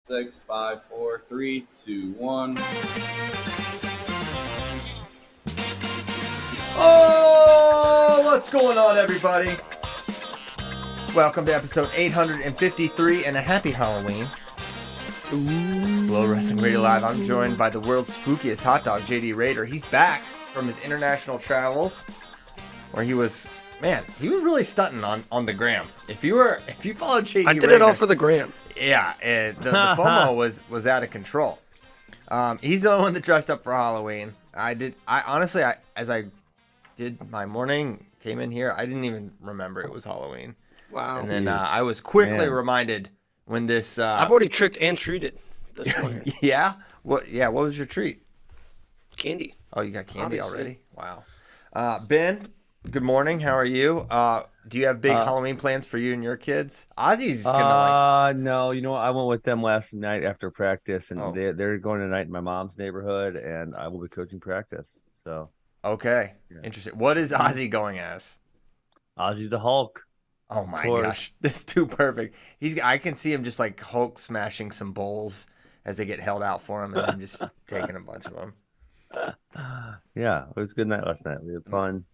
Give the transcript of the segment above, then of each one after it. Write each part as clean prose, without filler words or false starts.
Six, five, four, three, two, one. Oh, what's going on, everybody? Welcome to episode 853 and a happy Halloween. It's FloWrestling Radio Live. I'm joined by the world's spookiest hot dog, JD Raider. He's back from his international travels, where he was really stunting on the gram. If you followed JD, I did it all for the gram. Yeah, the FOMO was out of control. He's the only one that dressed up for Halloween. As I did my morning, came in here, I didn't even remember it was Halloween. Wow. And then I was quickly reminded when this. I've already tricked and treated this morning. Yeah. What was your treat? Candy. Oh, you got candy Obviously. already? Wow. Ben, good morning. How are you? Do you have big Halloween plans for you and your kids? Ozzy's gonna No, you know what? I went with them last night after practice, and Oh. they're going tonight in my mom's neighborhood, and I will be coaching practice. So Okay. Yeah. Interesting. What is Ozzy going as? Ozzy's the Hulk. Oh my course. gosh, this is too perfect. I can see him just like Hulk smashing some bowls as they get held out for him, and then just taking a bunch of them. Yeah, it was a good night last night. We had fun.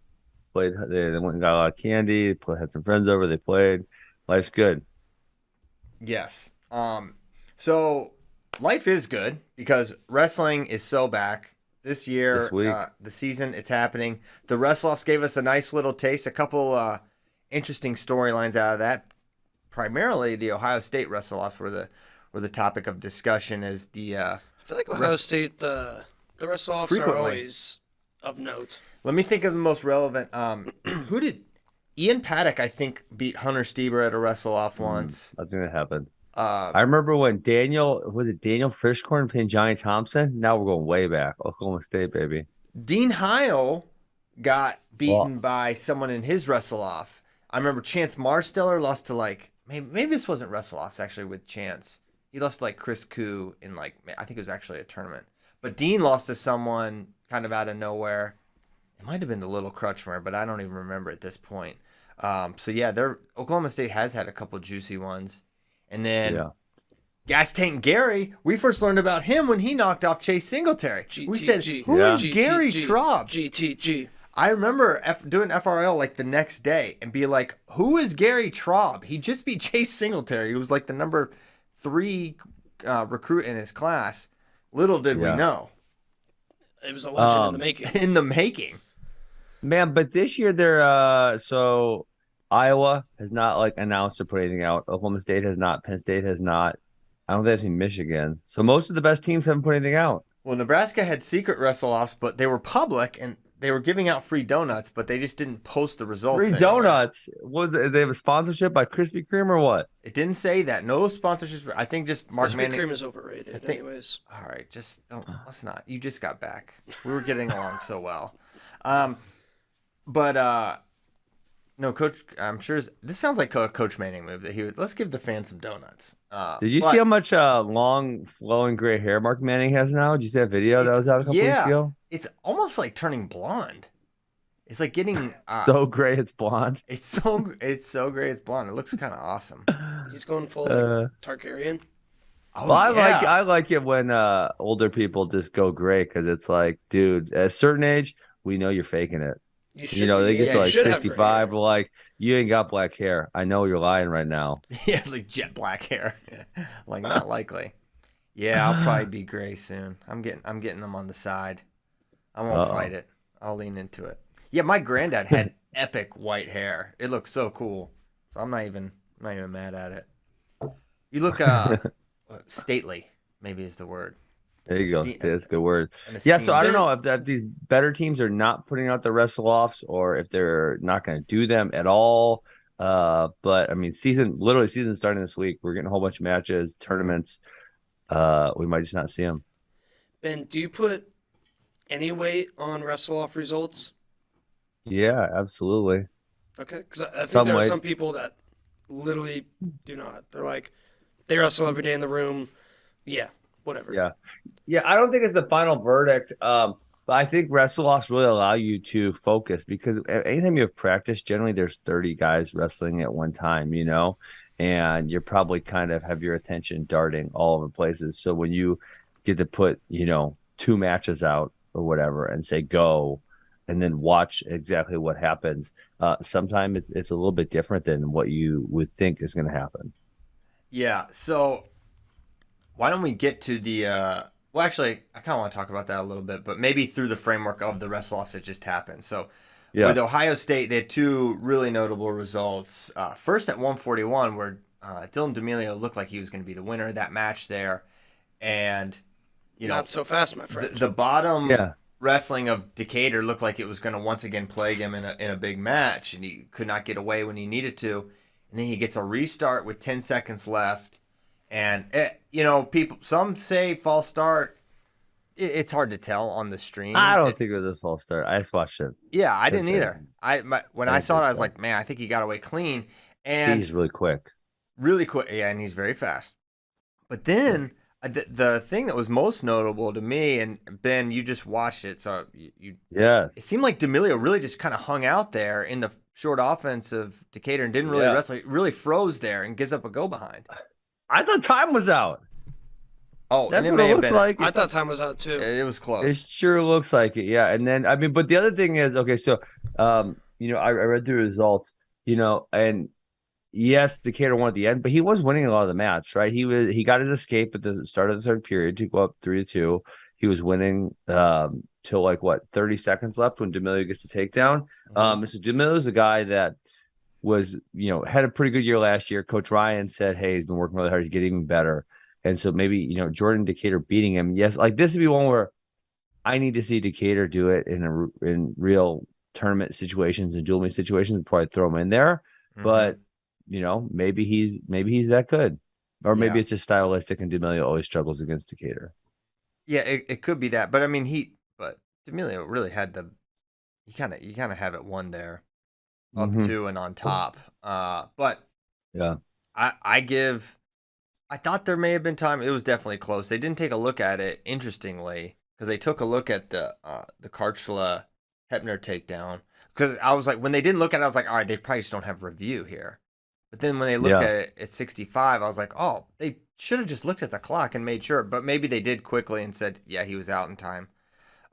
Played. They went and got a lot of candy. Had some friends over. They played. Life's good. Yes. So life is good because wrestling is so back this year. This week. The season, it's happening. The wrestle-offs gave us a nice little taste. A couple interesting storylines out of that. Primarily, the Ohio State wrestle-offs were the topic of discussion. As the I feel like Ohio State, the wrestle-offs are Frequently. always of note. Let me think of the most relevant. Who did Ian Paddock? I think beat Hunter Stieber at a wrestle-off once. I think that happened. Uh, I remember when Daniel Frischkorn pinned Johnny Thompson. Now we're going way back. Oklahoma State, baby. Dean Heil got beaten by someone in his wrestle-off. I remember Chance Marsteller lost to maybe this wasn't wrestle-offs actually with Chance. He lost to Chris Koo in I think it was actually a tournament. But Dean lost to someone kind of out of nowhere. It might have been the Little Crutchmer, but I don't even remember at this point. Oklahoma State has had a couple juicy ones. And then Gas Tank Gary, we first learned about him when he knocked off Chase Singletary. We said, who is Gary Traub? GTG. I remember doing FRL the next day and be like, who is Gary Traub? He just beat Chase Singletary. He was the number 3 recruit in his class. Little did we know. It was a legend in the making. In the making. Man, but this year they're so Iowa has not announced or put anything out. Oklahoma State has not. Penn State has not. I don't think I've seen Michigan. So most of the best teams haven't put anything out. Well, Nebraska had secret wrestle-offs, but they were public and they were giving out free donuts, but they just didn't post the results. Free anywhere. donuts. They have a sponsorship by Krispy Kreme or what? It didn't say that. No sponsorships. I think just Mark Krispy Manning. Kreme is overrated, anyways. All right, just don't. Let's not. You just got back. We were getting along so well. No, Coach. I'm sure this sounds like a Coach Manning move that he would. Let's give the fans some donuts. Did you see how much long, flowing gray hair Mark Manning has now? Did you see that video that was out a couple weeks ago? It's almost like turning blonde. It's like getting so gray it's blonde. It's so gray it's blonde. It looks kind of awesome. He's going full Targaryen. Oh, well, yeah. I like it when older people just go gray because it's like, dude, at a certain age, we know you're faking it. You know, they get to 65, but you ain't got black hair. I know you're lying right now. Yeah, jet black hair. Not likely. Yeah, I'll probably be gray soon. I'm getting them on the side. I won't fight it. I'll lean into it. Yeah, my granddad had epic white hair. It looks so cool. So I'm not even mad at it. You look stately, maybe is the word. There you go. That's a good word. Yeah, so I don't know if these better teams are not putting out the wrestle-offs or if they're not going to do them at all. But I mean, season starting this week. We're getting a whole bunch of matches, tournaments. We might just not see them. Ben, do you put any weight on wrestle-off results? Yeah, absolutely. Okay, because I think there are some people that literally do not. They're like, they wrestle every day in the room. Yeah. Whatever. Yeah. I don't think it's the final verdict. But I think wrestle-offs really allow you to focus because anytime you have practice, generally there's 30 guys wrestling at one time, and you're probably kind of have your attention darting all over places. So when you get to put, 2 matches out or whatever and say go, and then watch exactly what happens, sometimes it's a little bit different than what you would think is going to happen. Yeah. So why don't we get to the well, actually, I kind of want to talk about that a little bit, but maybe through the framework of the wrestle-offs that just happened. So with Ohio State, they had 2 really notable results. First at 141, where Dylan D'Amelio looked like he was going to be the winner of that match there. And, not so fast, my friend. The bottom wrestling of Decatur looked like it was going to once again plague him in a big match, and he could not get away when he needed to. And then he gets a restart with 10 seconds left. And, some say false start. It's hard to tell on the stream. I don't think it was a false start. I just watched it. Yeah, I didn't either. When I saw it, I was like, man, I think he got away clean. And he's really quick. Really quick. Yeah, and he's very fast. But then the thing that was most notable to me, and Ben, you just watched it, so it seemed like D'Amelio really just kind of hung out there in the short offense of Decatur and didn't really wrestle. He really froze there and gives up a go behind. I thought time was out. Oh, that's what it looks like. I thought time was out too. It was close. It sure looks like it, yeah. And then but the other thing is, okay, so I read the results, and yes, Decatur won at the end, but he was winning a lot of the match, right? He got his escape at the start of the third period to go up 3-2. He was winning till 30 seconds left when D'Amelio gets the takedown. So D'Amelio's a guy that was, had a pretty good year last year. Coach Ryan said, hey, he's been working really hard. He's getting even better. And so maybe, Jordan Decatur beating him. Yes, this would be one where I need to see Decatur do it in real tournament situations and dual meet situations and probably throw him in there. Mm-hmm. But, maybe he's that good. Or maybe it's just stylistic and D'Amelio always struggles against Decatur. Yeah, it could be that. But I mean, but D'Amelio really had you kind of have it won there. Up to and on top. But yeah, I thought there may have been time. It was definitely close. They didn't take a look at it, interestingly, because they took a look at the Karchla Hepner takedown. Because I was like, when they didn't look at it, I was like, all right, they probably just don't have review here. But then when they looked at it at 65, I was like, oh, they should have just looked at the clock and made sure. But maybe they did quickly and said, yeah, he was out in time.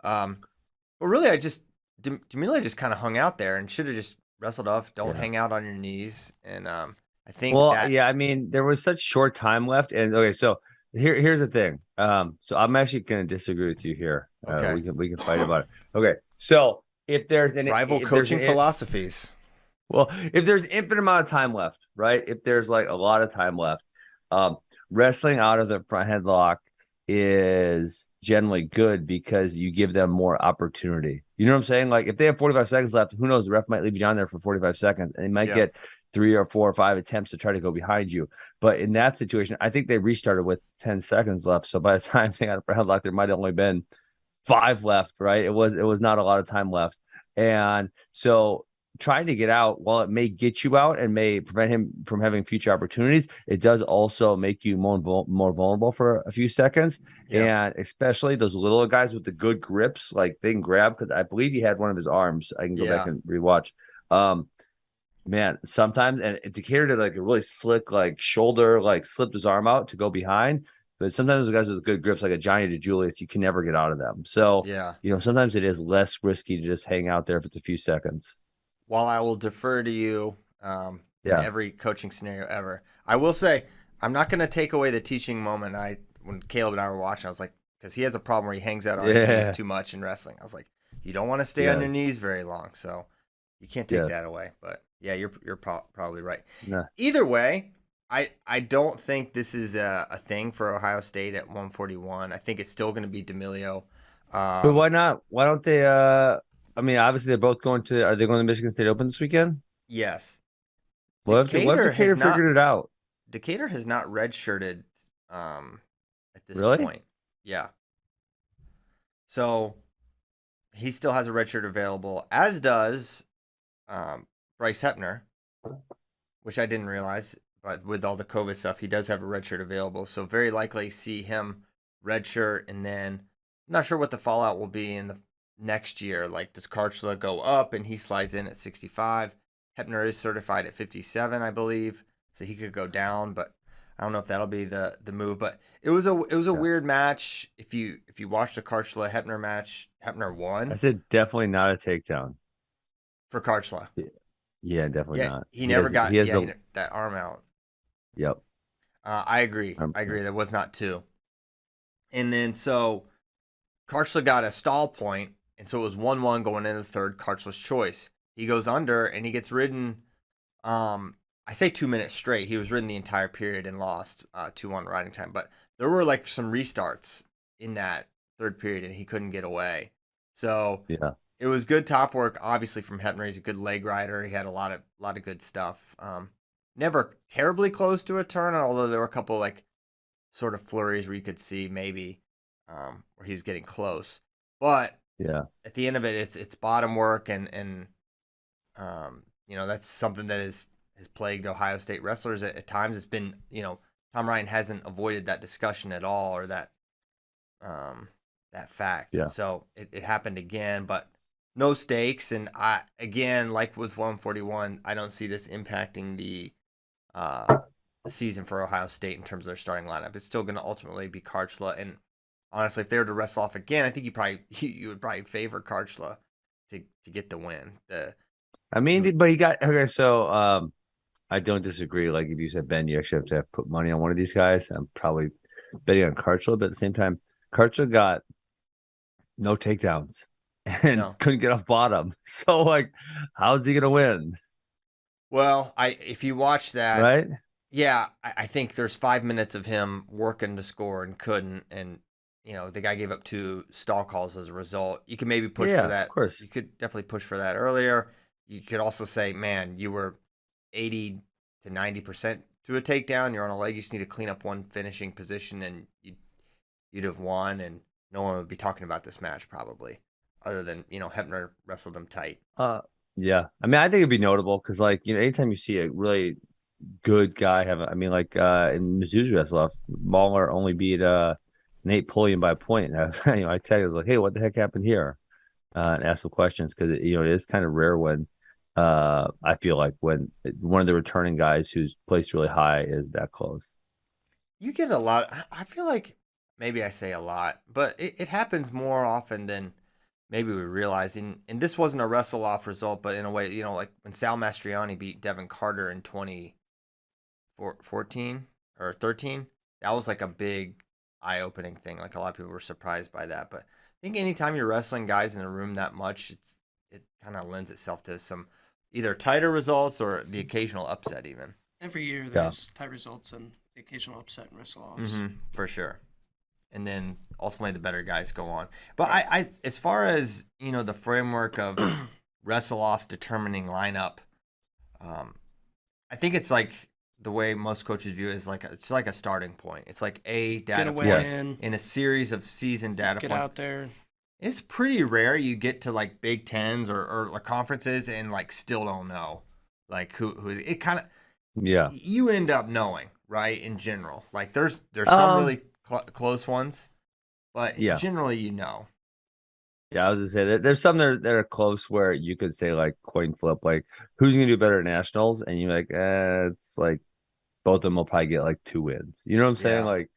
But really, D'Amelio just kind of hung out there and should have just wrestled off. Don't hang out on your knees. And I think I mean, there was such short time left. And okay, so here's the thing. So I'm actually going to disagree with you here. Okay. We can fight about it. Okay. So if there's rival coaching philosophies. Well, if there's an infinite amount of time left, right? If there's a lot of time left, wrestling out of the front headlock is generally good because you give them more opportunity. You know what I'm saying? If they have 45 seconds left, who knows? The ref might leave you down there for 45 seconds and they might get 3 or 4 or 5 attempts to try to go behind you. But in that situation, I think they restarted with 10 seconds left. So by the time they got a headlock, there might have only been 5 left, right? It was not a lot of time left. And so trying to get out, while it may get you out and may prevent him from having future opportunities, it does also make you more vulnerable for a few seconds. Yeah. And especially those little guys with the good grips, they can grab, because I believe he had one of his arms. I can go back and rewatch. Man, sometimes, and Decatur did a really slick shoulder, slipped his arm out to go behind. But sometimes the guys with good grips, like a Johnny DeJulius, you can never get out of them. So sometimes it is less risky to just hang out there if it's a few seconds. While I will defer to you in every coaching scenario ever, I will say I'm not going to take away the teaching moment. When Caleb and I were watching, I was like, because he has a problem where he hangs out on his knees too much in wrestling. I was like, you don't want to stay on your knees very long, so you can't take that away. But yeah, you're probably right. Nah. Either way, I don't think this is a thing for Ohio State at 141. I think it's still going to be D'Amelio. But why not? Why don't they? I mean, obviously they're both going to. Are they going to Michigan State Open this weekend? Yes. What if Decatur figured it out? Decatur has not redshirted at this point. Yeah. So he still has a red shirt available, as does Bryce Hepner, which I didn't realize. But with all the COVID stuff, he does have a red shirt available. So very likely see him red shirt, and then I'm not sure what the fallout will be in the next year. Does Karchla go up and he slides in at 65? Hepner is certified at 57, I believe. so he could go down. But I don't know if that'll be the move. But it was a weird match. If you watch the Karchla Hebner match, Hebner won. I said definitely not a takedown For Karchla. Yeah, definitely not. He never got he has that arm out. Yep. I agree. There was not two. And then so Karchla got a stall point, and so it was 1-1 going into the third. Karchla's choice. He goes under and he gets ridden. I say 2 minutes straight. He was ridden the entire period and lost 2-1 riding time. But there were like some restarts in that third period, and he couldn't get away. So yeah, it was good top work, obviously, from Hebner. He's a good leg rider. He had a lot of good stuff. Never terribly close to a turn, although there were a couple like sort of flurries where you could see maybe where he was getting close. But yeah, at the end of it, it's bottom work, and that's something that has plagued Ohio State wrestlers at times. It's been, Tom Ryan hasn't avoided that discussion at all, or that fact. Yeah. So it happened again, but no stakes. And I, again, like with 141, I don't see this impacting the season for Ohio State in terms of their starting lineup. It's still going to ultimately be Karchla. And honestly, if they were to wrestle off again, I think you would probably favor Karchla to get the win. But he got okay. So I don't disagree. Like if you said, Ben, you actually have to put money on one of these guys. I'm probably betting on Karchla, but at the same time, Karchla got no takedowns and couldn't get off bottom. So like, how's he gonna win? Well, if you watch that, right? Yeah, I think there's 5 minutes of him working to score and couldn't, and the guy gave up 2 stall calls as a result. You could maybe push for that. Of course, you could definitely push for that earlier. You could also say, man, you were 80 to 90% to a takedown. You're on a leg. You just need to clean up one finishing position, and you'd have won, and no one would be talking about this match probably, other than Hebner wrestled him tight. Yeah. I think it'd be notable because anytime you see a really good guy have, in Mizzou's wrestle-off, Mahler only beat Nate Pulliam by a point. And I texted, I was like, hey, what the heck happened here? And ask some questions because it is kind of rare when I feel like when one of the returning guys who's placed really high is that close. You get a lot. I feel like maybe I say a lot, but it happens more often than maybe we realize. And this wasn't a wrestle-off result, but in a way, like when Sal Mastriani beat Devin Carter in 2014 or 13, that was like a big eye-opening thing. Like a lot of people were surprised by that. But I think anytime you're wrestling guys in a room that much, it kind of lends itself to some either tighter results or the occasional upset even. Every year there's tight results and the occasional upset in wrestle-offs. For sure. And then ultimately the better guys go on. But I as far as, the framework of wrestle-offs determining lineup, I think it's like the way most coaches view it is like it's like a starting point. It's like a data point in a series of season data points. Get out there. It's pretty rare you get to like Big Tens or conferences and like still don't know like who it kind of you end up knowing, right, in general. Like there's some really close ones, but generally Yeah, I was gonna say that there's some that are close where you could say like coin flip, like who's gonna do better at nationals, and you're like, it's like both of them will probably get like 2 wins. You know what I'm saying? Like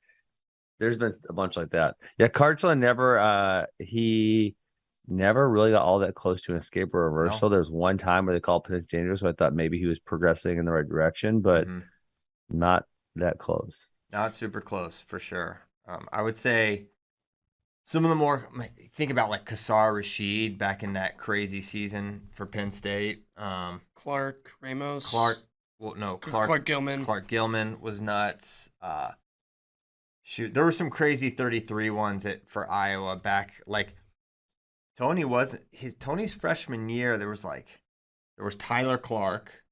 there's been a bunch like that. Yeah, Karchla he never really got all that close to an escape or reversal. No. There's one time where they called potential dangerous, so I thought maybe he was progressing in the right direction, but not that close. Not super close for sure. I would say some of the more, think about like Kassar Rashid back in that crazy season for Penn State. Clark Ramos. Clark Gilman. Clark Gilman was nuts. There were some crazy 33 ones for Iowa back. Like Tony's freshman year. There was Tyler Clark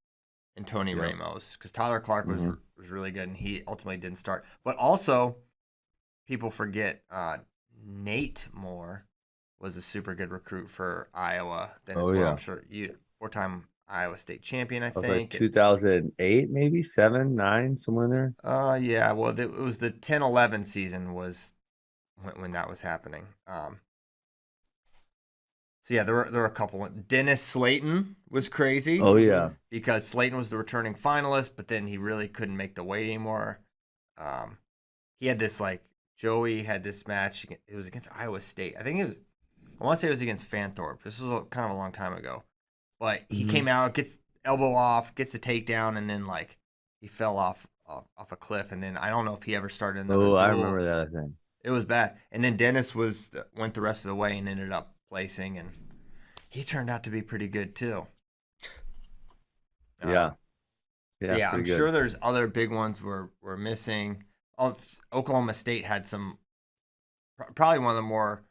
and Tony Ramos, because Tyler Clark was really good and he ultimately didn't start. But also, people forget Nate Moore was a super good recruit for Iowa. Then as well, I'm sure 4-time Iowa State champion, I think. Like 2008, maybe 7, 9, somewhere in there. Yeah. Well, it was the 10-11 season was when that was happening. So yeah, there were a couple. Dennis Slayton was crazy. Oh yeah, because Slayton was the returning finalist, but then he really couldn't make the weight anymore. He had this Joey had this match. It was against Iowa State. I want to say it was against Fanthorpe. This was kind of a long time ago, but he came out, gets elbow off, gets the takedown, and then he fell off a cliff, and then I don't know if he ever started another. Oh, I remember that. I think it was bad. And then Dennis went the rest of the way and ended up placing, and he turned out to be pretty good too. Yeah. Yeah, I'm sure there's other big ones we're missing. Oklahoma State had probably one of the more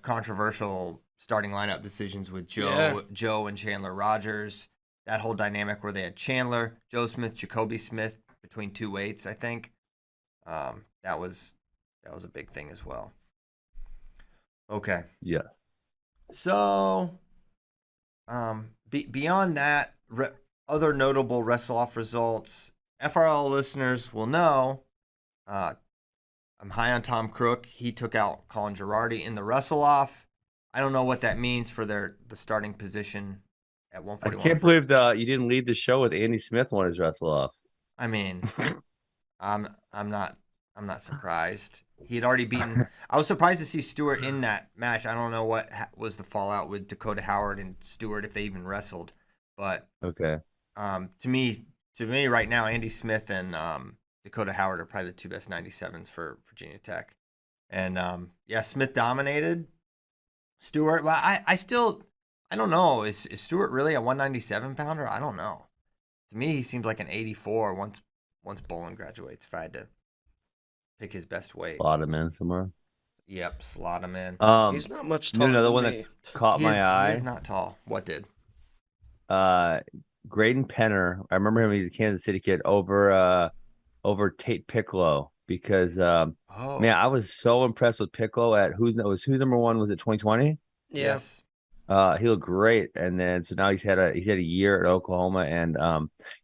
controversial starting lineup decisions with Joe and Chandler Rogers. That whole dynamic where they had Chandler, Joe Smith, Jacoby Smith between two weights, I think. That was a big thing as well. Okay. Yes. So, beyond that, other notable wrestle-off results. FRL listeners will know I'm high on Tom Crook. He took out Colin Girardi in the wrestle-off. I don't know what that means for the starting position at 141. I can't believe you didn't lead the show with Andy Smith won his wrestle-off. I mean, I'm not surprised. He had already beaten. I was surprised to see Stewart in that match. I don't know what was the fallout with Dakota Howard and Stewart, if they even wrestled. But okay. To me right now, Andy Smith and Dakota Howard are probably the two best 97s for Virginia Tech. And Smith dominated. Stewart, well, I don't know. Is Stewart really a 197 pounder? I don't know. To me, he seems like an 84 once Bolin graduates. If I had to pick his best weight, slot him in somewhere. Yep, slot him in. He's not much taller. Another one me. that caught my eye. He is not tall. What did? Graydon Penner. I remember him. He's a Kansas City kid over Tate Piccolo because man, I was so impressed with Piccolo at who's number one. Was it 2020? Yes. He looked great, and then so now he's had a year at Oklahoma, and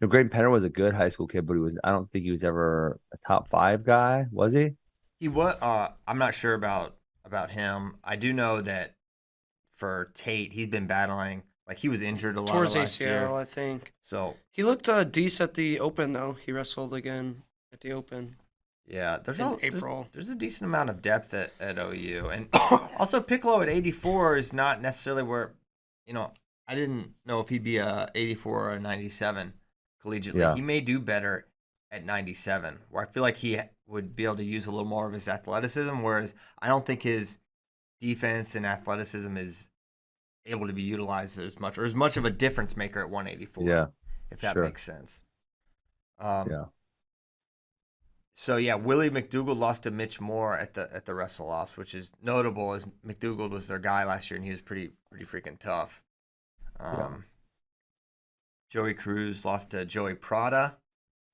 Graydon Penner was a good high school kid, but I don't think he was ever a top 5 guy, was he? He was. I'm not sure about him. I do know that for Tate, he's been battling. He was injured a lot towards last year. ACL, I think. So he looked decent at the Open, though. He wrestled again at the Open. Yeah, April. There's a decent amount of depth at OU, and also Piccolo at 84 is not necessarily where, I didn't know if he'd be a 84 or a 97 collegiately. Yeah. He may do better at 97, where I feel like he would be able to use a little more of his athleticism, whereas I don't think his defense and athleticism is able to be utilized as much of a difference maker at 184. Yeah, if that makes sense. Yeah. So Willie McDougald lost to Mitch Moore at the wrestle-offs, which is notable, as McDougald was their guy last year, and he was pretty freaking tough. Joey Cruz lost to Joey Prada,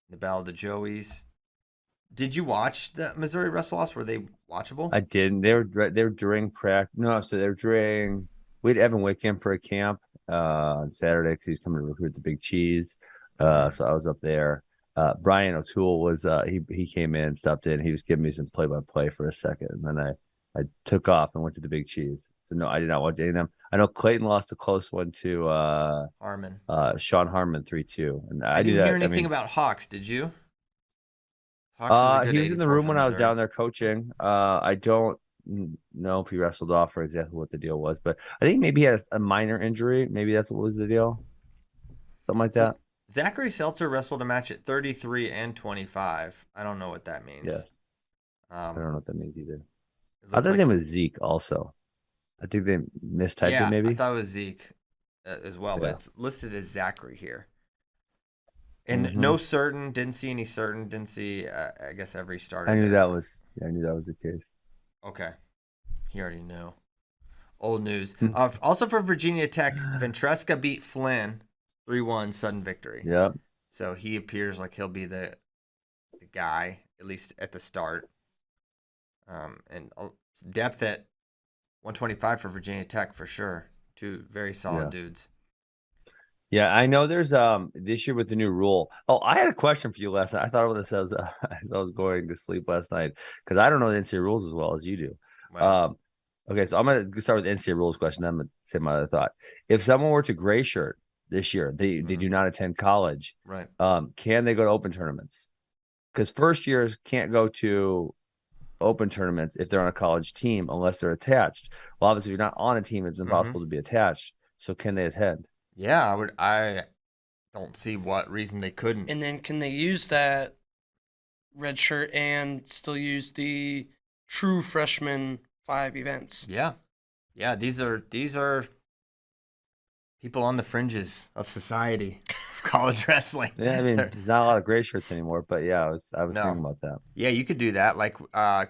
the Battle of the Joeys. Did you watch the Missouri wrestle-offs? Were they watchable? I didn't. They were during practice. No, so they were during. We had Evan Wickham for a camp on Saturday because he was coming to recruit the Big Cheese. So I was up there. Brian O'Toole was he came in, stopped in. He was giving me some play-by-play for a second, and then I took off and went to the Big Cheese. So no, I did not watch any of them. I know Clayton lost a close one to Harmon. Sean Harmon 3-2, and I didn't hear anything about Hawks. Did you? Hawks he was in the room when I was down there coaching. I don't know if he wrestled off or exactly what the deal was, but I think maybe he had a minor injury. Maybe that's what was the deal, something like that. Zachary Seltzer wrestled a match at 33 and 25. I don't know what that means. Yeah. I don't know what that means either. I thought his name was Zeke also. I think they mistyped it maybe. I thought it was Zeke as well, but it's listed as Zachary here. And no certain, didn't see any certain, didn't see, I guess, every starter. I knew that was the case. Okay. He already knew. Old news. Also for Virginia Tech, Ventresca beat Flynn 3-1 sudden victory. Yeah. So he appears like he'll be the guy, at least at the start. And depth at 125 for Virginia Tech for sure. Two very solid dudes. Yeah, I know there's this year with the new rule. Oh, I had a question for you last night. I thought about this as I was going to sleep last night because I don't know the NCAA rules as well as you do. Wow. Okay, so I'm gonna start with NCAA rules question. Then I'm gonna say my other thought. If someone were to gray shirt this year, they do not attend college. Right. Can they go to open tournaments? Because first years can't go to open tournaments if they're on a college team unless they're attached. Well, obviously, if you're not on a team, it's impossible to be attached. So can they attend? Yeah, I don't see what reason they couldn't. And then can they use that red shirt and still use the true freshman 5 events? Yeah. Yeah, these are people on the fringes of society, of college wrestling. Yeah, I mean, there's not a lot of gray shirts anymore, but yeah, I was thinking about that. Yeah, you could do that. Like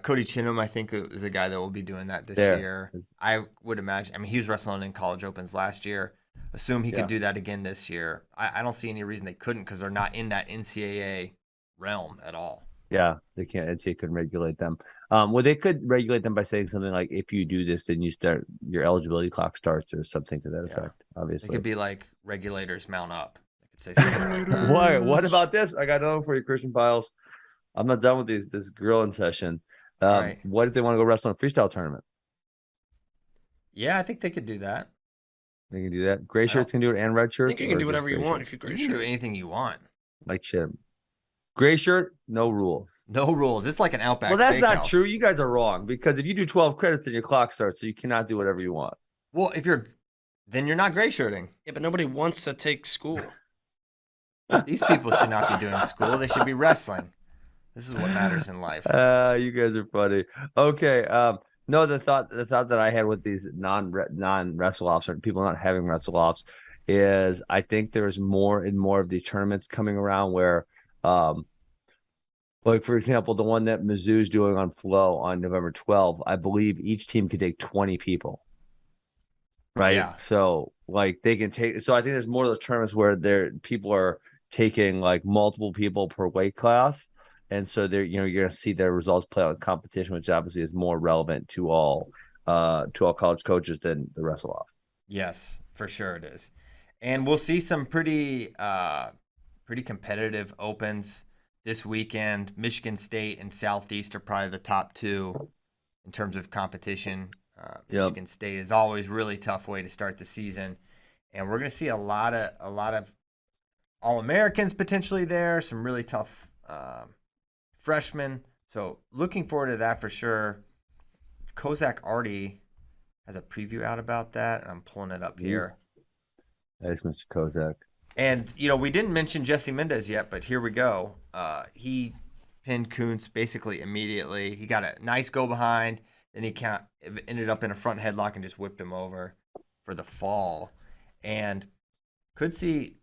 Cody Chinham, I think, is a guy that will be doing that this year. I would imagine. I mean, he was wrestling in college opens last year. Assume he could do that again this year. I don't see any reason they couldn't because they're not in that NCAA realm at all. Yeah, they can't. NCAA couldn't regulate them. Well, they could regulate them by saying something like, "If you do this, then your eligibility clock starts," or something to that effect. Obviously, it could be like regulators mount up. They could say something like that. What about this? I got another one for you, Christian Piles. I'm not done with this grilling session. Right. What if they want to go wrestle in a freestyle tournament? Yeah, I think they could do that. They can do that. Gray shirts can do it, and red shirts. I think you can do whatever you want if you gray shirt. You can do anything you want. Like shit. Gray shirt, no rules. No rules. It's like an Outback. Well, that's not steakhouse. true. You guys are wrong because if you do 12 credits, then your clock starts, so you cannot do whatever you want. Well, then you're not gray shirting. Yeah, but nobody wants to take school. These people should not be doing school. They should be wrestling. This is what matters in life. You guys are funny. Okay. No, the thought that I had with these non wrestle offs or people not having wrestle offs is I think there's more and more of these tournaments coming around where like for example, the one that Mizzou's doing on Flow on November 12th, I believe each team could take 20 people. Right. Yeah. So like they can take. So I think there's more of those tournaments where people are taking like multiple people per weight class, and so you're going to see their results play out in competition, which obviously is more relevant to all college coaches than the wrestle off. Yes, for sure it is, and we'll see some pretty competitive opens this weekend. Michigan State and Southeast are probably the top two in terms of competition. Michigan State is always really tough way to start the season, and we're going to see a lot of All-Americans potentially there. Some really tough freshmen. So looking forward to that for sure. Kozak already has a preview out about that, and I'm pulling it up here. That is Mr. Kozak. And we didn't mention Jesse Mendez yet, but here we go. He pinned Kuntz basically immediately. He got a nice go behind. Then he ended up in a front headlock and just whipped him over for the fall. And could see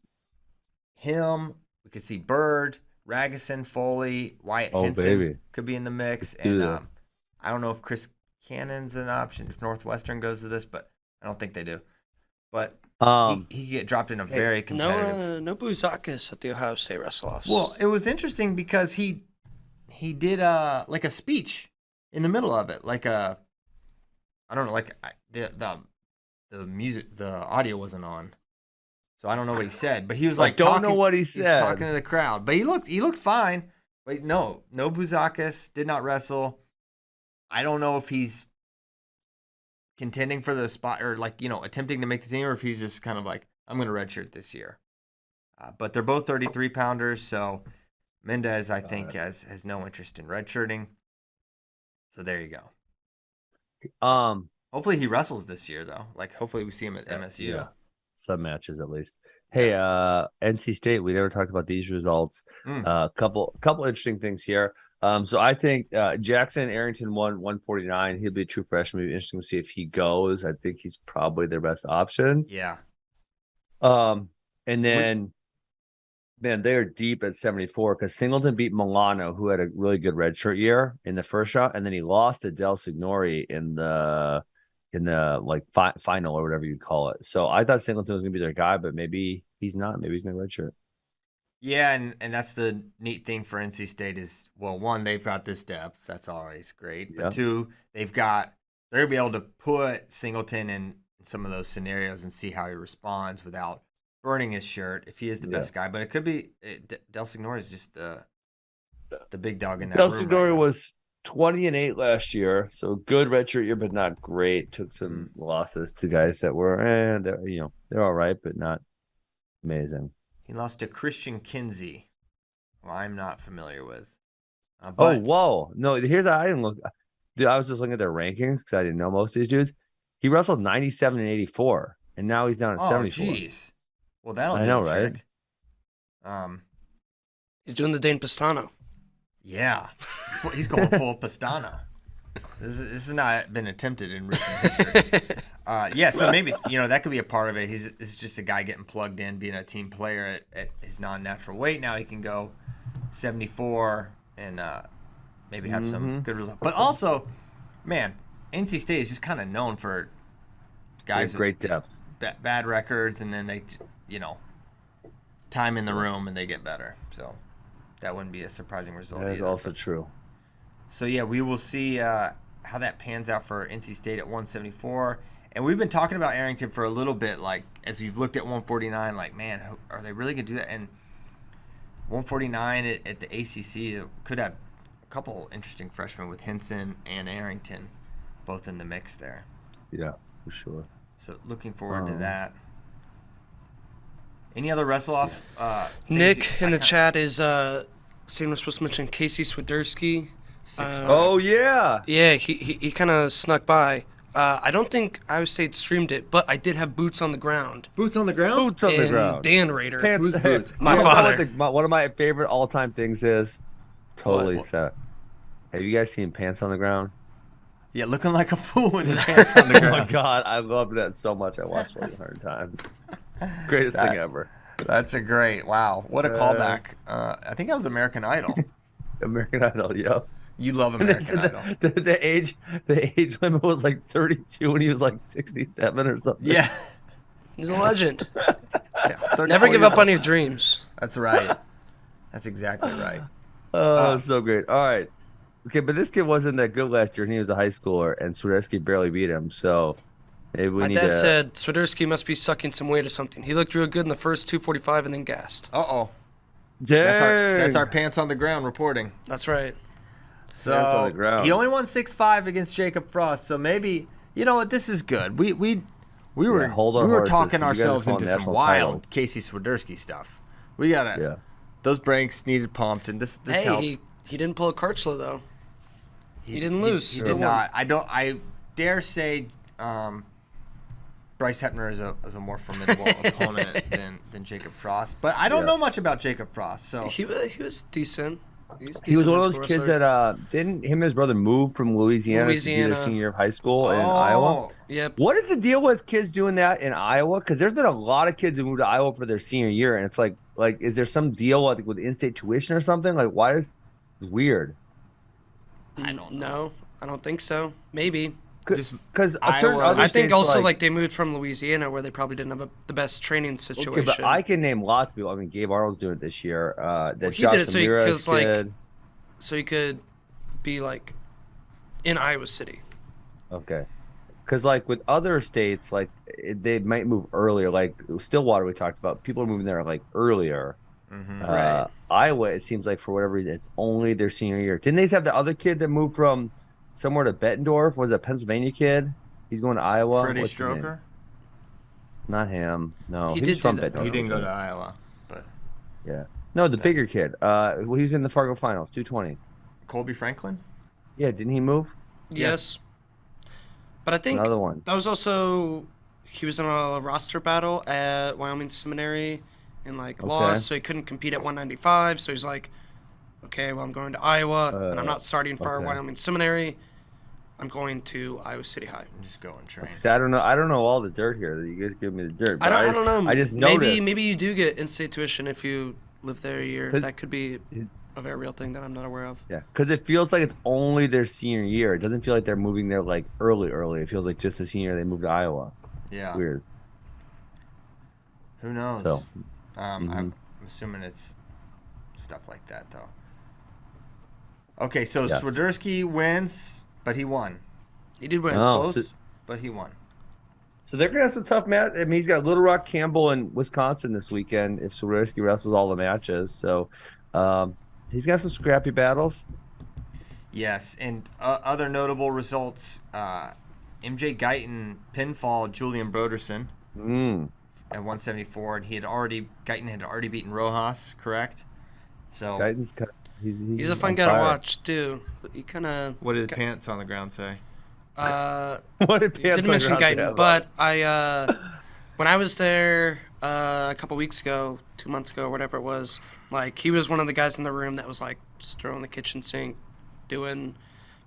him. We could see Bird, Ragusan, Foley, Wyatt Henson could be in the mix. And I don't know if Chris Cannon's an option, if Northwestern goes to this, but I don't think they do. But he get dropped in a very competitive. No Bouzakis at the Ohio State wrestle-offs. Well, it was interesting because he did like a speech in the middle of it, like I don't know, like the music, the audio wasn't on, so I don't know what he said. But he was like, know what he said. He was talking to the crowd, but he looked fine. But no Bouzakis did not wrestle. I don't know if he's contending for the spot or attempting to make the team, or if he's just kind of like, I'm going to redshirt this year. But they're both 33 pounders, so Mendez I think has no interest in redshirting. So there you go. Hopefully he wrestles this year though. Like hopefully we see him at MSU. Yeah. Some matches at least. Hey, NC State, we never talked about these results. Couple interesting things here. So I think Jackson Arrington won 149. He'll be a true freshman. It'll be interesting to see if he goes. I think he's probably their best option. Yeah. And then man, they're deep at 74 because Singleton beat Milano, who had a really good redshirt year in the first shot, and then he lost to Del Signori in the final or whatever you call it. So I thought Singleton was gonna be their guy, but maybe he's not. Maybe he's gonna redshirt. Yeah, and that's the neat thing for NC State is, well, one, they've got this depth. That's always great. But two, they're going to be able to put Singleton in some of those scenarios and see how he responds without burning his shirt if he is the best guy. But it could be Del Signore is just the big dog in that room. Del Signore was 20-8 last year, so good redshirt year, but not great. Took some losses to guys that were, they're all right, but not amazing. He lost to Christian Kinsey, who I'm not familiar with. Oh, whoa! No, here's how I didn't look. Dude, I was just looking at their rankings because I didn't know most of these dudes. He wrestled 97 and 84, and now he's down at 74. Jeez. Well, that'll do I know, a right? trick. He's doing the Dane Pistano. Yeah, he's going full Pistano. This has not been attempted in recent history. So maybe that could be a part of it. He's just a guy getting plugged in, being a team player at his non-natural weight. Now he can go 74 and maybe have some good results. But also, man, NC State is just kind of known for guys with great depth, bad records, and then they, time in the room and they get better. So that wouldn't be a surprising result. That is also true. So yeah, we will see how that pans out for NC State at 174. And we've been talking about Arrington for a little bit, like as you've looked at 149, like, man, are they really gonna do that? And 149 at the ACC could have a couple interesting freshmen with Henson and Arrington, both in the mix there. Yeah, for sure. So looking forward to that. Any other wrestle-off? Nick in the chat is saying we're supposed to mention Casey Swiderski. Oh, yeah. Yeah, he kind of snuck by. I don't think Iowa State streamed it, but I did have Boots on the Ground. Boots on the ground? Boots on the ground. Dan Raider. Boots? My father. One of my favorite all-time things is totally What? set. Have you guys seen Pants on the Ground? Yeah, looking like a fool with his pants on the Oh, ground. my God. I loved that so much. I watched it 100 times. Greatest thing ever. That's a great, wow. What a callback. I think that was American Idol. American Idol, yeah. You love American Idol. The age limit was like 32 and he was like 67 or something. Yeah. He's a legend. Yeah, 34 Never give years up on old. your dreams. That's right. That's exactly right. Oh, so great. All right. Okay, but this kid wasn't that good last year, and he was a high schooler, and Swiderski barely beat him. So maybe we My need dad to... said Swiderski must be sucking some weight or something. He looked real good in the first 245 and then gassed. Uh-oh. Dang. That's our pants on the ground reporting. That's right. So Pants on the ground. he only won 6-5 against Jacob Frost. So maybe, what, this is good. We were hold our we were horses, talking 'cause you guys ourselves are into calling some national wild titles. Casey Swiderski stuff. We gotta those brakes needed pumped, and this Hey, helped. he didn't pull a Karchla though. He didn't lose. He Still did won. not. I dare say Bryce Hepner is a more formidable opponent than Jacob Frost. But I don't know much about Jacob Frost. So He was decent. He was one of those high kids school wrestler. that didn't him and his brother move from Louisiana to do their senior year of high school in Iowa. Yep. What is the deal with kids doing that in Iowa? Because there's been a lot of kids who moved to Iowa for their senior year, and it's like is there some deal with in-state tuition or something? Like, why is it's weird? I don't think so. Maybe. Because I think also like they moved from Louisiana where they probably didn't have the best training situation. Okay, but I can name lots of people. I mean, Gabe Arnold's doing it this year. He did it so he could be like in Iowa City. Okay. Because like with other states, like they might move earlier. Like Stillwater, we talked about, people are moving there like earlier. Right. Iowa, it seems like for whatever reason, it's only their senior year. Didn't they have the other kid that moved from somewhere to Bettendorf? Was it a Pennsylvania kid? He's going to Iowa. Freddie What's his name? Stroker? Not him. No, He was did from do that, Bettendorf. He didn't go to Iowa, but Yeah. No, the bigger kid. Well, he was in the Fargo Finals, 220. Colby Franklin? Yeah, didn't he move? Yes. But I think Another one. that was also he was in a roster battle at Wyoming Seminary and lost, so he couldn't compete at 195. So he's like, okay, well I'm going to Iowa and I'm not starting for Wyoming Seminary. I'm going to Iowa City High. I'm just going train. See, I don't know all the dirt here. You guys give me the dirt. I don't know. I just noticed. Maybe you do get in-state tuition if you live there a year. That could be a very real thing that I'm not aware of. Yeah, because it feels like it's only their senior year. It doesn't feel like they're moving there like early. It feels like just the senior year they moved to Iowa. Yeah. Weird. Who knows? So, I'm assuming it's stuff like that, though. Okay, so Yes. Swiderski wins, but he won. He did win. Oh. Close, but he won. So they're gonna have some tough match. I mean, he's got Little Rock, Campbell, and Wisconsin this weekend if Swiderski wrestles all the matches. So he's got some scrappy battles. Yes, and other notable results: MJ Guyton pinfall Julian Broderson at 174, and Guyton had already beaten Rojas, correct? So Guyton's he's a fun guy to watch too. He kind of. What did the pants on the ground say? What did pants Didn't mention on the ground Guyton, say? but when I was there a couple weeks ago, 2 months ago, whatever it was, like he was one of the guys in the room that was like just throwing the kitchen sink, doing.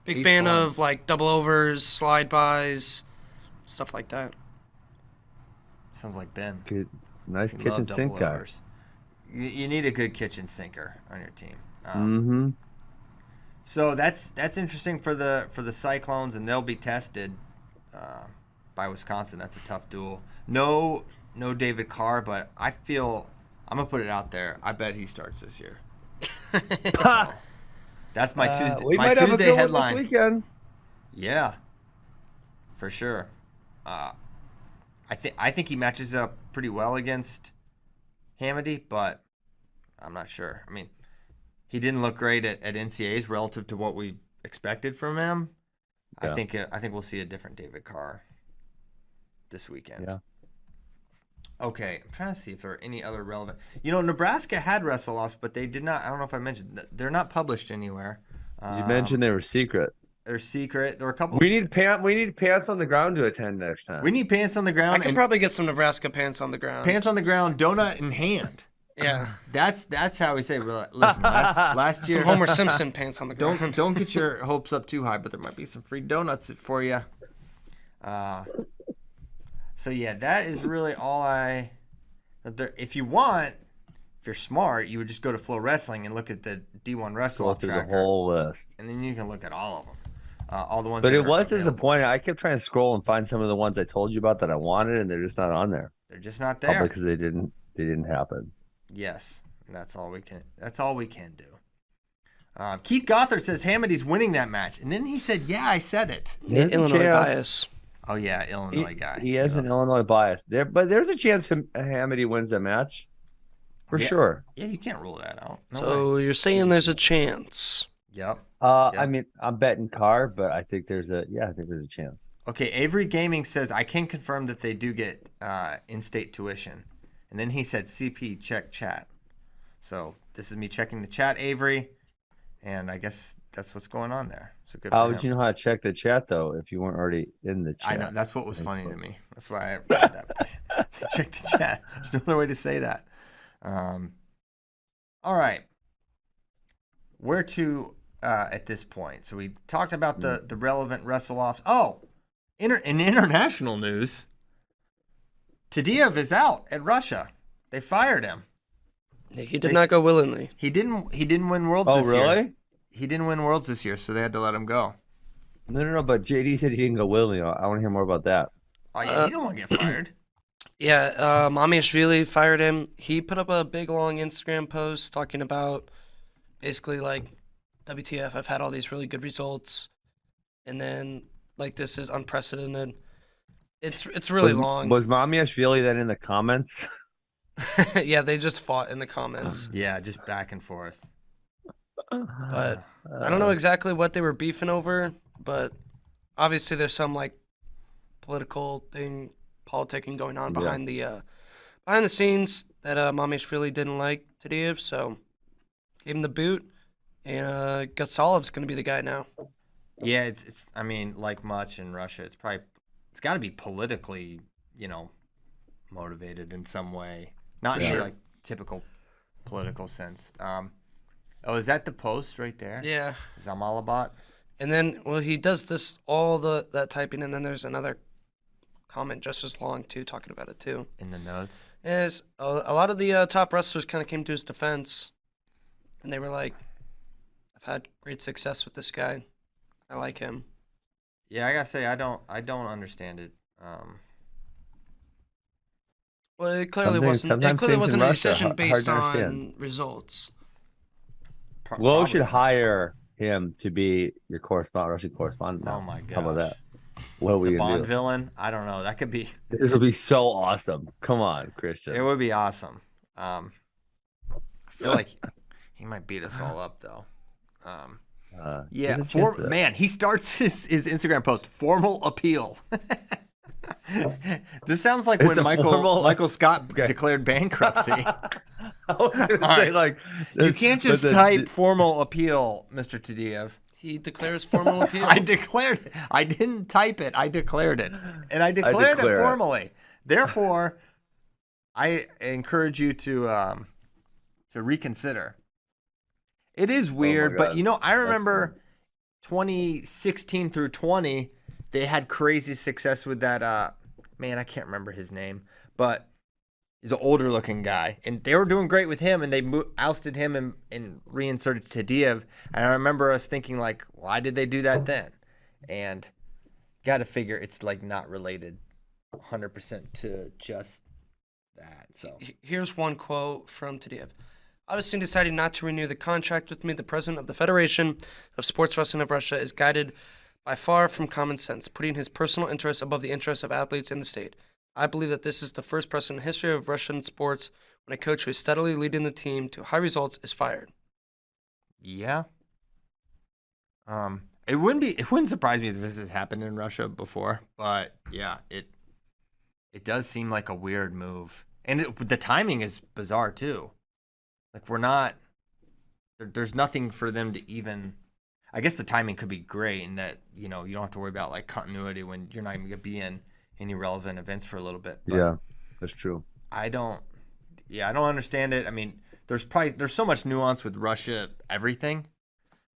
Big fan of like double overs, slide bys, stuff like that. Sounds like Ben. Good, nice kitchen sink guy. You need a good kitchen sinker on your team. So that's interesting for the Cyclones, and they'll be tested by Wisconsin. That's a tough duel. No David Carr, but I feel I'm gonna put it out there. I bet he starts this year. So, that's my Tuesday. We my might Tuesday have a good headline. one this weekend. Yeah, for sure. I think he matches up pretty well against Hamady, but I'm not sure. I mean, he didn't look great at NCAAs relative to what we expected from him. Yeah. I think we'll see a different David Carr this weekend. Yeah. Okay, I'm trying to see if there are any other relevant. Nebraska had wrestle-offs, but they did not. I don't know if I mentioned. They're not published anywhere. You mentioned they were secret. They're secret. There were a couple. We need pants on the ground to attend next time. We need pants on the ground. I can probably get some Nebraska pants on the ground. Pants on the ground, donut in hand. Yeah. That's how we say. Listen, last year. Some Homer Simpson pants on the ground. Don't get your hopes up too high, but there might be some free donuts for you. So yeah, that is really all if you're smart, you would just go to FloWrestling and look at the D1 wrestle-off tracker. The whole list. And then you can look at all of them. All the ones. But it was disappointing. I kept trying to scroll and find some of the ones I told you about that I wanted, and they're just not on there. They're just not there. Probably because they didn't happen. Yes, and that's all we can do. Keith Gothard says Hamady's winning that match, and then he said, "Yeah, I said it." Illinois bias. Oh yeah, Illinois guy. He has an Illinois bias there, but there's a chance Hamady wins that match, for sure. Yeah, you can't rule that out. No way. You're saying there's a chance? Yep. I mean, I'm betting Carr, but I think there's a chance. Okay, Avery Gaming says I can confirm that they do get in-state tuition, and then he said CP check chat. So this is me checking the chat, Avery, and I guess that's what's going on there. So good. How would you know how to check the chat though if you weren't already in the chat? I know that's what was funny to me. That's why I read that. Check the chat. There's no other way to say that. All right. Where to at this point? So we talked about the relevant wrestle-offs. Oh, in international news, Tadiev is out at Russia. They fired him. He did not go willingly. He didn't win Worlds this year. Oh, really? He didn't win Worlds this year, so they had to let him go. No. But JD said he didn't go willingly. I want to hear more about that. Oh, yeah, he don't want to get fired. Yeah, Mamiashvili fired him. He put up a big, long Instagram post talking about basically like, WTF, I've had all these really good results, and then like this is unprecedented. It's really long. Was Mamiashvili then in the comments? Yeah, they just fought in the comments. Yeah, just back and forth. But I don't know exactly what they were beefing over, but obviously there's some like politicking going on behind the scenes that Mamiashvili didn't like Tadiev, so gave him the boot, and Gatsalov's going to be the guy now. Yeah, it's I mean, like much in Russia, it's got to be politically, motivated in some way, not in the like typical political sense. Oh, is that the post right there? Yeah. Zamalabat? And then, he does this, all that typing, and then there's another comment just as long, too, talking about it, too. In the notes? Is a lot of the top wrestlers kind of came to his defense, and they were like, I've had great success with this guy. I like him. Yeah, I gotta say, I don't understand it. Well, it clearly wasn't a decision based on results. Flo should hire him to be your Russian correspondent now. Oh my gosh. How about that? What we Bond do? Villain? I don't know. That could be. This will be so awesome. Come on, Christian. It would be awesome. I feel like he might beat us all up though. Yeah, there's a chance of that. man, he starts his Instagram post, formal appeal. This sounds like It's when a Michael Scott Okay. declared bankruptcy. I was gonna All say right. like You can't just type formal appeal, Mr. Tadiev. He declares formal appeal. I declared it. I didn't type it. I declared it. And I declared it declare it. formally. Therefore, I encourage you to reconsider. It is weird, but God. I remember 2016 through 20, they had crazy success with that man, I can't remember his name, but he's an older looking guy, and they were doing great with him, and they ousted him and reinserted Tadiev. And I remember us thinking, like, why did they do that then? And got to figure it's like not related 100% to just that. So Here's one quote from Tadiev. Obviously, deciding not to renew the contract with me, the president of the Federation of Sports Wrestling of Russia is guided by far from common sense, putting his personal interests above the interests of athletes in the state. I believe that this is the first precedent in the history of Russian sports when a coach who is steadily leading the team to high results is fired. yeah, it wouldn't surprise me if this has happened in Russia before, but yeah, it does seem like a weird move, and the timing is bizarre too. Like there's nothing for them to even. I guess the timing could be great in that you don't have to worry about like continuity when you're not even gonna be in any relevant events for a little bit. But Yeah, that's true. I don't understand it. I mean, there's so much nuance with Russia, everything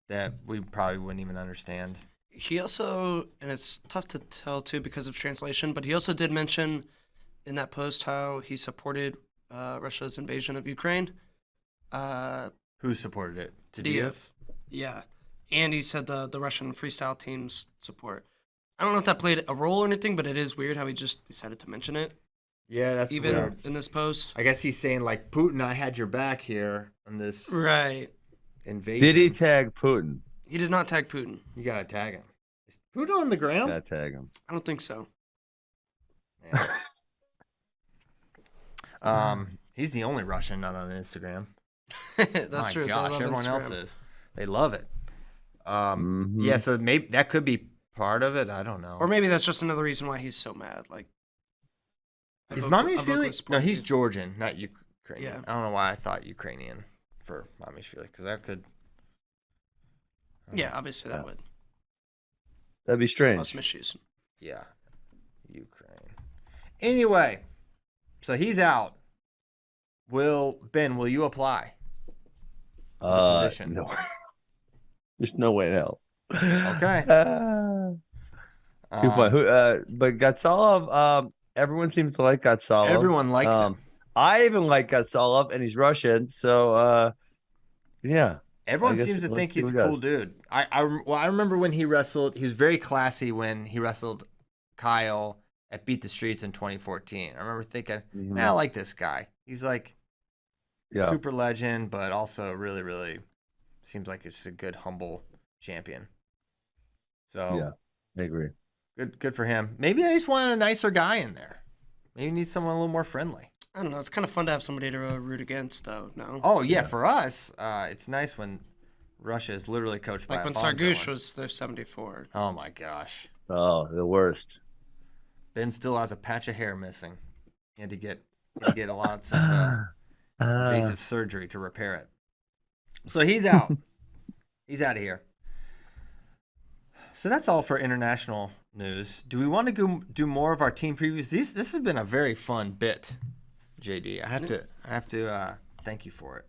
that we probably wouldn't even understand. He also, and it's tough to tell too because of translation, but he also did mention in that post how he supported Russia's invasion of Ukraine. Who supported it? Tadiev. Yeah. And he said the Russian freestyle team's support. I don't know if that played a role or anything, but it is weird how he just decided to mention it. Yeah, that's even weird. In this post. I guess he's saying like Putin, I had your back here on this Right. invasion. Did he tag Putin? He did not tag Putin. You gotta tag him. Is Putin on the ground? Gotta tag him. I don't think so. He's the only Russian not on Instagram. That's My true. gosh, everyone else is. They love it. Yeah, so maybe that could be part of it. I don't know. Or maybe that's just another reason why he's so mad. Like, Is Mamishvili? No, he's Georgian, not Ukrainian. Yeah. I don't know why I thought Ukrainian for Mamishvili, because that could. Yeah, obviously that would That'd be cause strange. some issues. Yeah, Ukraine. Anyway, so he's out. Ben, will you apply? Position. No. There's no way in hell. Okay. Too funny. But Gatsalov, everyone seems to like Gatsalov. Everyone likes him. I even like Gatsalov, and he's Russian, so yeah. Everyone I guess seems to let's think see he's a what cool he dude. I remember when he wrestled. He was very classy when he wrestled Kyle at Beat the Streets in 2014. I remember thinking, man, I like this guy. He's like super legend, but also really, really seems like it's a good, humble champion. So yeah, I agree. Good for him. Maybe I just wanted a nicer guy in there. Maybe need someone a little more friendly. I don't know. It's kind of fun to have somebody to root against, though. No. Oh yeah, for us, it's nice when Russia is literally coached by like when Sargush was their 74. Oh my gosh. Oh, the worst. Ben still has a patch of hair missing. He had to get lots of invasive surgery to repair it. So he's out. He's out of here. So that's all for international news. Do we want to go do more of our team previews? This has been a very fun bit, JD. I have to thank you for it.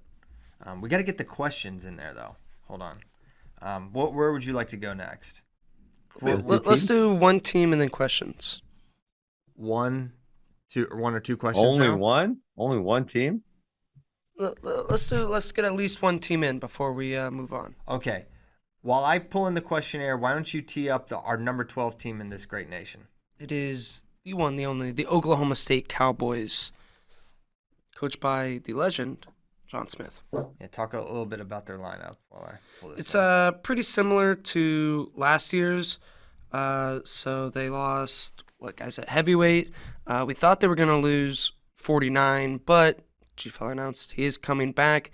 We got to get the questions in there though. Hold on. Where would you like to go next? Let's do one team and then questions. One or two questions. Only now? one? Only one team? Let's get at least one team in before we move on. Okay. While I pull in the questionnaire, why don't you tee up our number 12 team in this great nation? It is the one, the only, the Oklahoma State Cowboys, coached by the legend, John Smith. Yeah, talk a little bit about their lineup while I pull this It's up. pretty similar to last year's. So they lost, guys at heavyweight. We thought they were going to lose 49, but GFL announced he is coming back.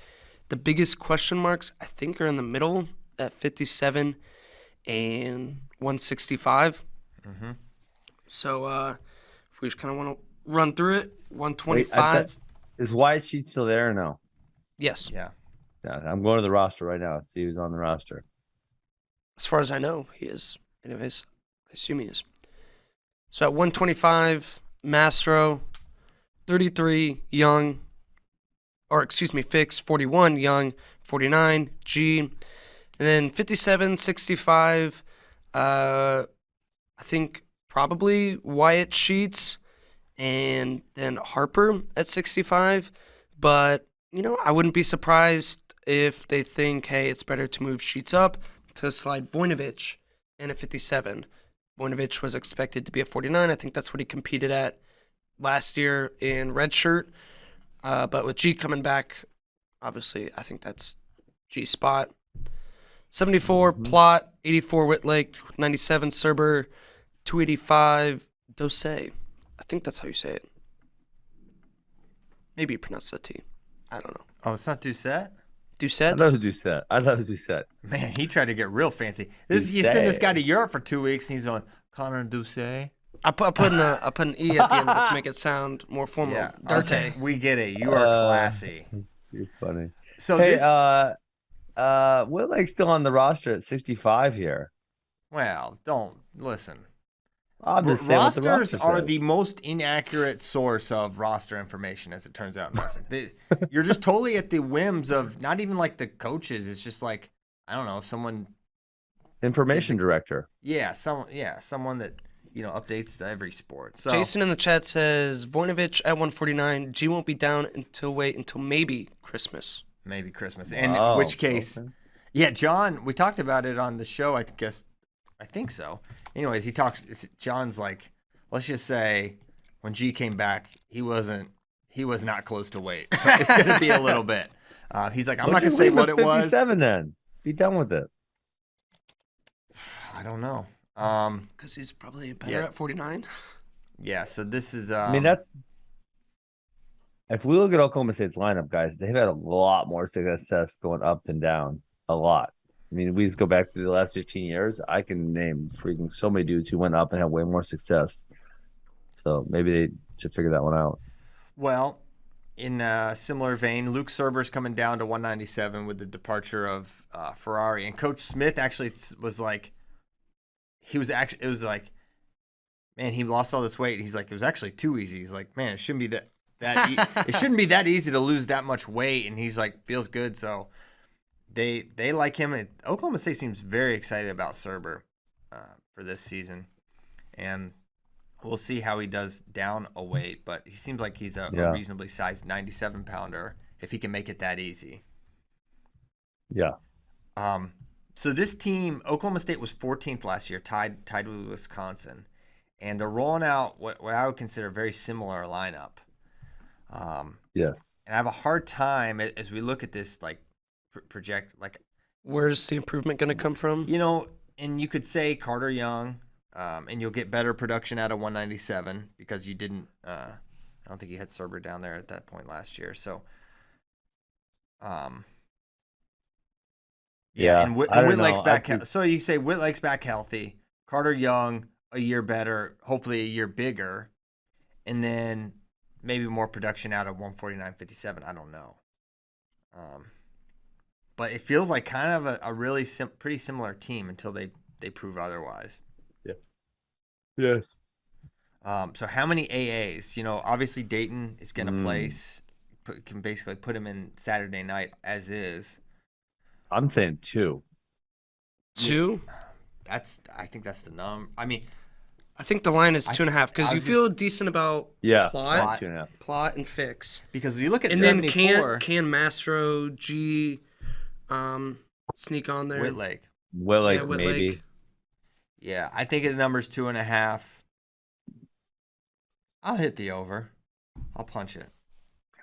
The biggest question marks, I think, are in the middle. at 57 and 165. Mm-hmm. So if we just kind of want to run through it, 125. Is Wyatt Sheet still there or no? Yes. Yeah. Yeah, I'm going to the roster right now. See who's on the roster. As far as I know, he is. Anyways, I assume he is. So at 125, Mastro, 33, Young, Fix, 41, Young, 49, G, and then 57, 65, I think probably Wyatt Sheets, and then Harper at 65. But, I wouldn't be surprised if they think, hey, it's better to move Sheets up to slide Voinovich in at 57. Voinovich was expected to be at 49. I think that's what he competed at last year in red shirt. But with G coming back, obviously, I think that's G's spot. 74, Plot, 84, Whitlake, 97, Serber, 285, Dose. I think that's how you say it. Maybe you pronounce that T. I don't know. Oh, it's not Doucette? Doucette? I thought it was Doucette. Man, he tried to get real fancy. You send this guy to Europe for 2 weeks, and he's going, Connor Doucet. I put an E at the end of it to make it sound more formal. Yeah, Darte. okay. We get it. You are classy. You're funny. So hey, this... Whitlake's still on the roster at 65 here. Well, don't listen. I'm just saying what the Rosters roster are says. the most inaccurate source of roster information, as it turns out in wrestling. You're just totally at the whims of not even like the coaches. It's just like, I don't know, if someone Information director. Yeah, someone that updates every sport. So Jason in the chat says Voinovich at 149. G won't be down until maybe Christmas. Maybe Christmas. And in which case, okay. Yeah, John, we talked about it on the show. I think so. Anyways, John's like, let's just say when G came back, he was not close to weight. So it's going to be a little bit. He's like, I'm not going to say what it was. 57 then. Be done with it. I don't know. Because he's probably better at 49. Yeah, so this is... I mean, if we look at Oklahoma State's lineup, guys, they've had a lot more success going up and down. A lot. I mean, we just go back to the last 15 years. I can name freaking so many dudes who went up and had way more success. So maybe they should figure that one out. Well, in a similar vein, Luke Serber's coming down to 197 with the departure of Ferrari. And Coach Smith actually was like, man, he lost all this weight. He's like, it was actually too easy. He's like, man, it shouldn't be it shouldn't be that easy to lose that much weight. And he's like, feels good. So they like him. And Oklahoma State seems very excited about Serber for this season. And we'll see how he does down a weight. But he seems like he's a reasonably sized 97-pounder if he can make it that easy. Yeah. So this team, Oklahoma State was 14th last year, tied with Wisconsin. And they're rolling out what I would consider a very similar lineup. Yes. And I have a hard time as we look at this, like, project, like, where's the improvement going to come from? And you could say Carter Young, and you'll get better production out of 197 because you didn't. I don't think you had Serber down there at that point last year. So, yeah. And Whitlake's back. So you say Whitlake's back healthy. Carter Young a year better, hopefully a year bigger, and then maybe more production out of 149.57. I don't know. But it feels like kind of a really pretty similar team until they prove otherwise. Yeah. Yes. So how many AAs? Obviously Dayton is going to place. Can basically put him in Saturday night as is. I'm saying 2. 2? I think that's the number. I mean, I think the line is 2.5 because you feel decent about Plot 2.5. Plot and Fix. Because if you look at and 74, then can Mastro G sneak on there? Whitlake, maybe. Yeah, I think the number's 2.5. I'll hit the over. I'll punch it.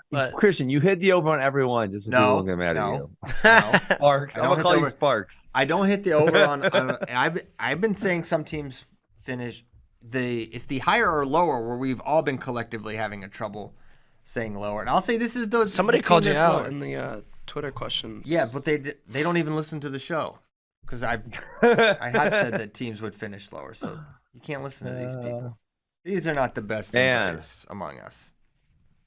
But Christian, you hit the over on everyone just so people don't get mad at you. No. Sparks. I'm gonna call you Sparks. I don't hit the over on. I've been saying some teams finish it's the higher or lower where we've all been collectively having a trouble saying lower. And I'll say this is the somebody team called you that's out lower. in the Twitter questions. Yeah, but they don't even listen to the show. because I have said that teams would finish lower, so you can't listen to these people. These are not the best and brightest among us.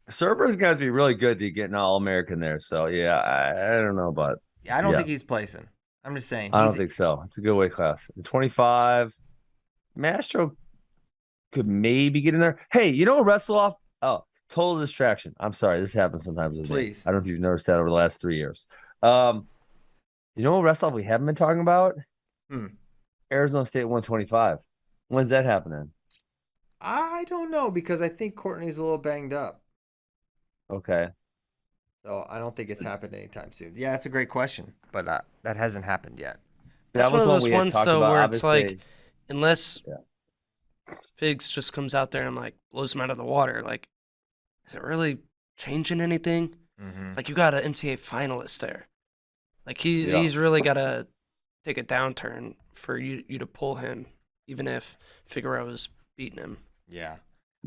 Serber's got to be really good to get an All-American there. So, yeah, I don't know about. Yeah, I don't think he's placing. I'm just saying. I don't think so. It's a good weight class. 25. Mastro could maybe get in there. Hey, you know a wrestle-off? Oh, total distraction. I'm sorry. This happens sometimes. Please. I don't know if you've noticed that over the last 3 years. You know what wrestle-off we haven't been talking about? Arizona State 125. When's that happening? I don't know because I think Courtney's a little banged up. Okay. So I don't think it's happened anytime soon. Yeah, that's a great question, but that hasn't happened yet. That's one of those ones, though, where it's like, unless Figs just comes out there and, like, blows him out of the water, like, is it really changing anything? Mm-hmm. Like, you got an NCAA finalist there. Like, he's really got to take a downturn for you to pull him, even if Figueroa's beating him. Yeah.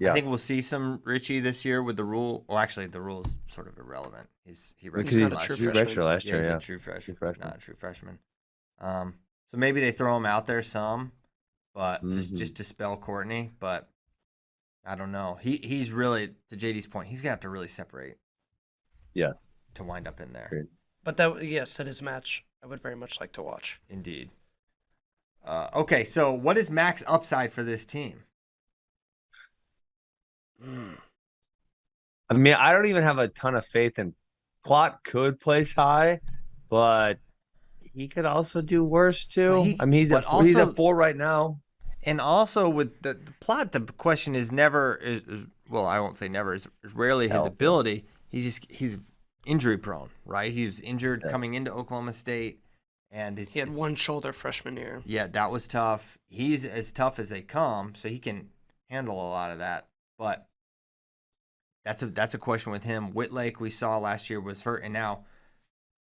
I think we'll see some Richie this year with the rule. Well, actually, the rule is sort of irrelevant. He's not a true freshman. Last year, he's a true freshman. Not a true freshman. So maybe they throw him out there some, but just to spell Courtney. But I don't know. He's really, to JD's point, he's gonna have to really separate. Yes. To wind up in there. Great. But that is a match I would very much like to watch. Indeed. Okay, so what is max upside for this team? I mean, I don't even have a ton of faith in Plot could place high, but he could also do worse too. He's at 4 right now. And also with the Plot, the question is never well, I won't say never, is rarely his ability. He's injury prone, right? He was injured coming into Oklahoma State, and he had one shoulder freshman year. Yeah, that was tough. He's as tough as they come, so he can handle a lot of that. But that's a question with him. Whitlake, we saw last year, was hurt, and now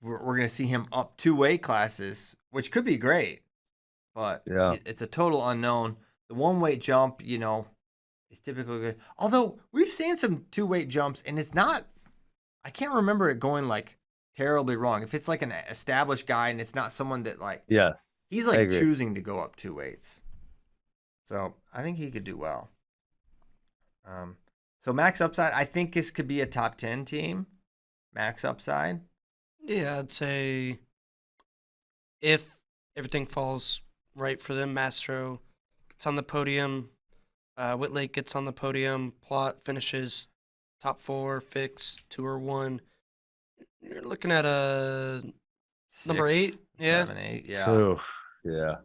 we're going to see him up 2 weight classes, which could be great. But it's a total unknown. The 1 weight jump, is typically good. Although we've seen some 2 weight jumps, and it's not. I can't remember it going like terribly wrong. If it's like an established guy, and it's not someone that he's like choosing to go up 2 weights. So I think he could do well. So max upside, I think this could be a top 10 team. Max upside. Yeah, I'd say if everything falls right for them, Mastro gets on the podium, Whitlake gets on the podium, Plot finishes top 4, Fix 2 or 1. You're looking at a 6, number 8, 7, 8, yeah. Oof, yeah.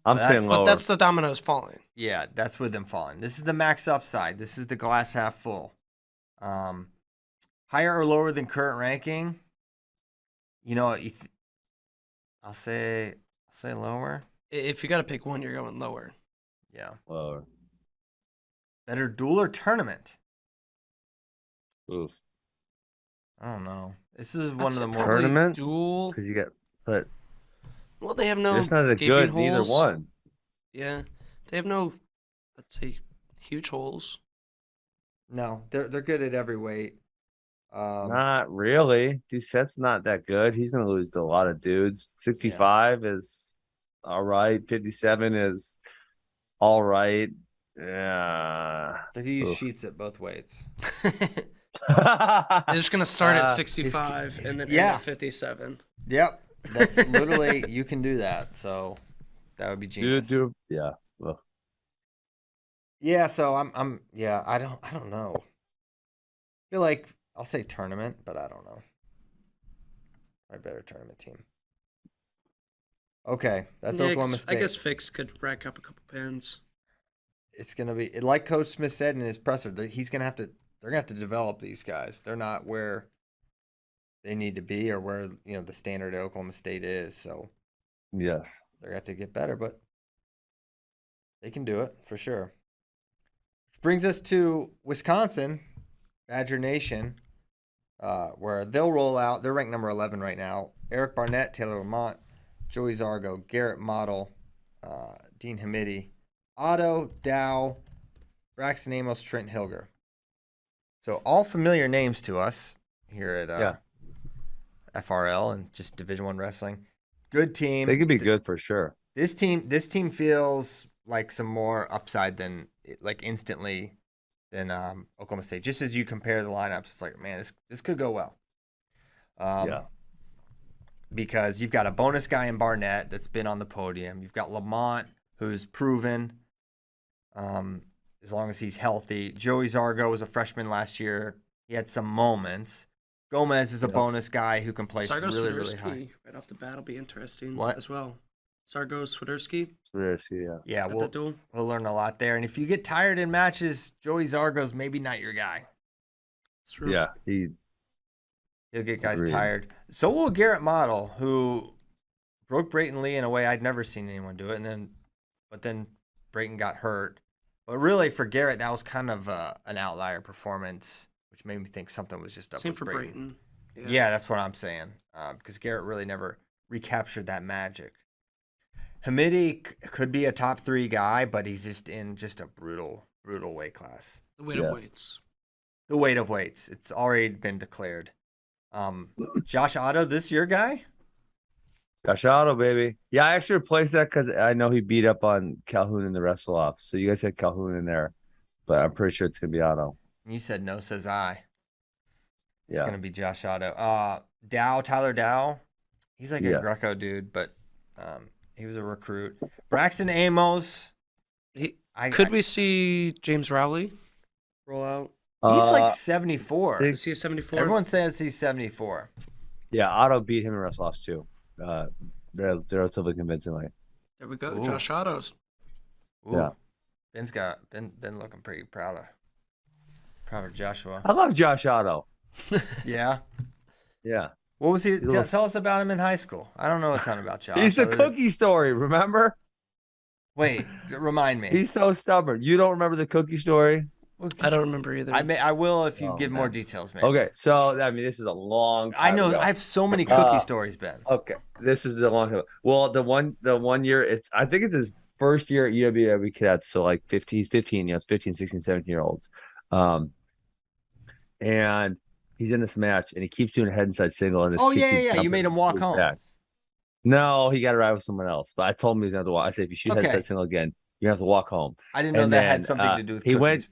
I'm saying lower. But that's the dominoes falling. Yeah, that's with them falling. This is the max upside. This is the glass half full. Higher or lower than current ranking? I'll say lower. If you got to pick one, you're going lower. Yeah. Lower. Better duel or tournament? Oof. I don't know. This is one of the more tournament duel because you get but. Well, they have no. It's not a good holes. Either one. Yeah, they have no. Let's say huge holes. No, they're good at every weight. Not really. Doucette's not that good. He's going to lose to a lot of dudes. 65 is all right. 57 is all right. Yeah. They're going to use sheets at both weights. They're just going to start at 65 and then end at 57. Yep. That's literally, you can do that. So that would be genius. Yeah. Well. Yeah. So I don't know. I feel like I'll say tournament, but I don't know. I better tournament team. Okay. That's Oklahoma State. I guess Fix could rack up a couple pins. It's going to be, like Coach Smith said in his presser, they're going to have to develop these guys. They're not where they need to be or where, the standard at Oklahoma State is. So, yes, they're going to have to get better, but they can do it for sure. Which brings us to Wisconsin, Badger Nation, where they'll roll out. They're ranked number 11 right now. Eric Barnett, Taylor Lamont, Joey Zargo, Garrett Model, Dean Hamidi, Otto, Dow, Braxton Amos, Trent Hilger. So all familiar names to us here at FRL and just Division I wrestling. Good team. They could be good for sure. This team feels like some more upside than like instantly than Oklahoma State. Just as you compare the lineups, it's like, man, this could go well. Yeah. Because you've got a bonus guy in Barnett that's been on the podium. You've got Lamont, who's proven as long as he's healthy. Joey Zargo was a freshman last year. He had some moments. Gomez is a bonus guy who can play really, really high. Right off the bat will be interesting What? well. Sargo Swiderski. Yeah. Yeah, we'll learn a lot there. And if you get tired in matches, Joey Zargo's maybe not your guy. It's true. Yeah, He'll get guys tired. So will Garrett Model, who broke Brayton Lee in a way I'd never seen anyone do it. But then Brayton got hurt. But really, for Garrett, that was kind of an outlier performance, which made me think something was just up Same with for Brayton. Brayton. Yeah, that's what I'm saying. Because Garrett really never recaptured that magic. Hamidi could be a top 3 guy, but he's just in just a brutal weight class. The weight of weights. The weight of weights. It's already been declared. Josh Otto, this your guy? Josh Otto, baby. Yeah, I actually replaced that because I know he beat up on Calhoun in the wrestle-offs. So you guys had Calhoun in there, but I'm pretty sure it's going to be Otto. You said no, says I. It's Yeah. going to be Josh Otto. Tyler Dow. He's like a Greco dude, but he was a recruit. Braxton Amos. Could we see James Rowley roll out? He's like 74. Is he a 74? Everyone says he's 74. Yeah, Otto beat him in wrestle-offs too. Relatively convincingly. There we go. Ooh. Josh Otto's. Ooh. Yeah. Ben's got been looking pretty proud of Joshua. I love Josh Otto. Yeah. Yeah. What was he? Tell us about him in high school. I don't know a ton about Josh. He's the cookie story, remember? Wait, remind me. He's so stubborn. You don't remember the cookie story? I don't remember either. I will if you give more details, man. Okay, so I mean, this is a long time I know. ago. I have so many cookie stories, Ben. Okay, this is the long time. Well, the one year, I think it's his first year at UWA cadets, so like 15, it's 15, 16, 17-year-olds. And he's in this match, and he keeps doing a head inside single. And yeah. You made him walk home. Back. No, he got to ride with someone else. But I told him he's going to have to walk. I said, if you shoot head inside single again, you have to walk home. I didn't know that had something to do with cookies.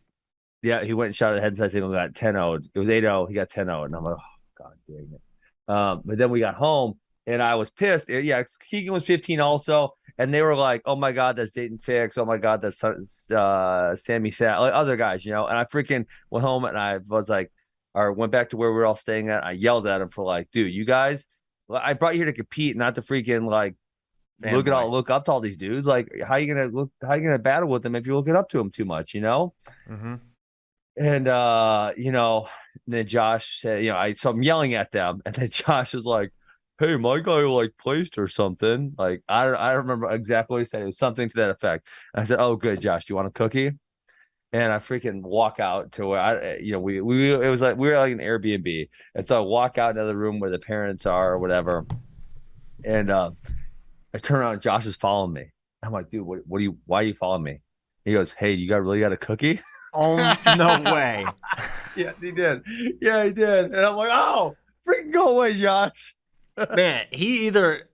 He went and shot a head inside single, got 10-0'd. It was 8-0. He got 10-0. And I'm like, oh, God dang it. But then we got home, and I was pissed. Yeah, Keegan was 15 also. And they were like, oh, my God, that's Dayton Fix. Oh, my God, that's Sammy Sat. Like other guys, And I freaking went home, and I was like, or went back to where we were all staying at. I yelled at him for like, dude, you guys, I brought you here to compete, not to freaking like look up to all these dudes. Like, how you gonna battle with them if you're looking up to them too much, Mm-hmm. And then Josh said, so I'm yelling at them, and then Josh was like, hey, my guy like placed or something. Like, I don't remember exactly what he said. It was something to that effect. And I said, oh, good, Josh, do you want a cookie? And I freaking walk out to where we were like an Airbnb. And so I walk out into the room where the parents are or whatever. And I turn around and Josh is following me. I'm like, dude, why are you following me? He goes, hey, you really got a cookie? Oh, no way. Yeah, he did. Yeah, he did. And I'm like, oh, freaking go away, Josh. Man, he either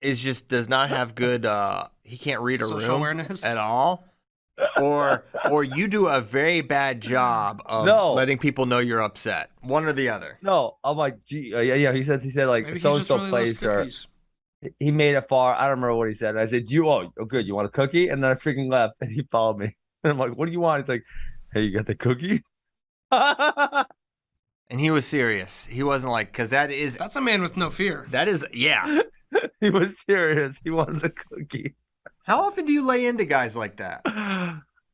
does not have good he can't read a social room awareness at all. Or you do a very bad job of letting people know you're upset. One or the other. No, I'm like, gee, yeah. He said like so and so placed or he made it far. I don't remember what he said. I said, good. You want a cookie? And then I freaking left, and he followed me. And I'm like, what do you want? He's like, hey, you got the cookie? And he was serious. He wasn't like, because that's a man with no fear. That is, yeah. He was serious. He wanted the cookie. How often do you lay into guys like that?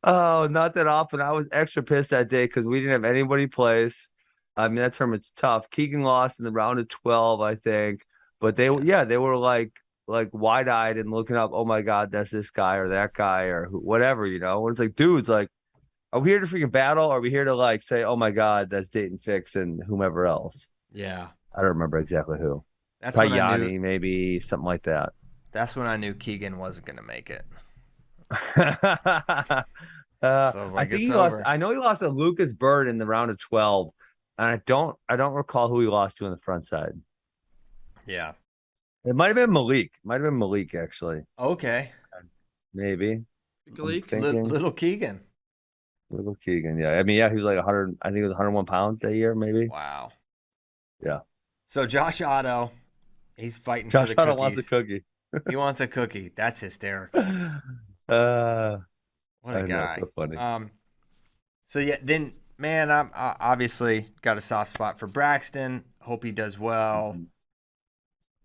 Oh, not that often. I was extra pissed that day because we didn't have anybody place. I mean, that tournament's tough. Keegan lost in the round of 12, I think. But they were like wide-eyed and looking up, oh, my God, that's this guy or that guy or whatever, It's like, dudes, like, are we here to freaking battle? Or are we here to, like, say, oh, my God, that's Dayton Fix and whomever else? Yeah. I don't remember exactly who. That's probably Yanni, maybe, something like that. That's when I knew Keegan wasn't going to make it. I think he lost. I know he lost to Lucas Bird in the round of 12, and I don't recall who he lost to on the front side. Yeah. It might have been Malik. Might have been Malik actually. Okay. Maybe. I'm thinking Little Keegan. Little Keegan. Yeah. I mean, yeah, he was like 100. I think it was 101 pounds that year, maybe. Wow. Yeah. So Josh Otto, he's fighting Josh for the Otto cookies. wants a cookie. He wants a cookie. That's hysterical. What a I know, guy. so funny. So yeah, then man, I'm obviously got a soft spot for Braxton. Hope he does well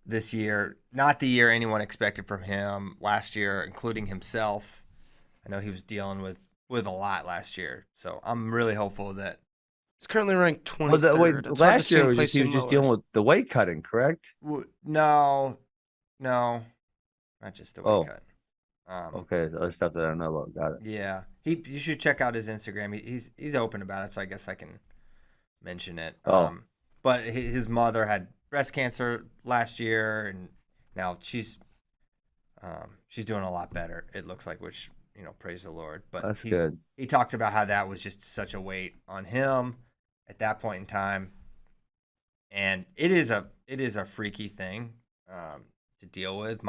this year. Not the year anyone expected from him last year, including himself. I know he was dealing with a lot last year, so I'm really hopeful that He's currently ranked 23rd. Was that, wait, It's hard to last see year him he was placing just lower. dealing with the weight cutting, correct? no, not just the weight cut. Okay, so other stuff that I don't know about. Got it. Yeah, you should check out his Instagram. He's open about it, so I guess I can mention it. But his mother had breast cancer last year, and now she's doing a lot better. It looks like, which praise the Lord. But That's good. He talked about how that was just such a weight on him at that point in time, and it is a freaky thing to deal with.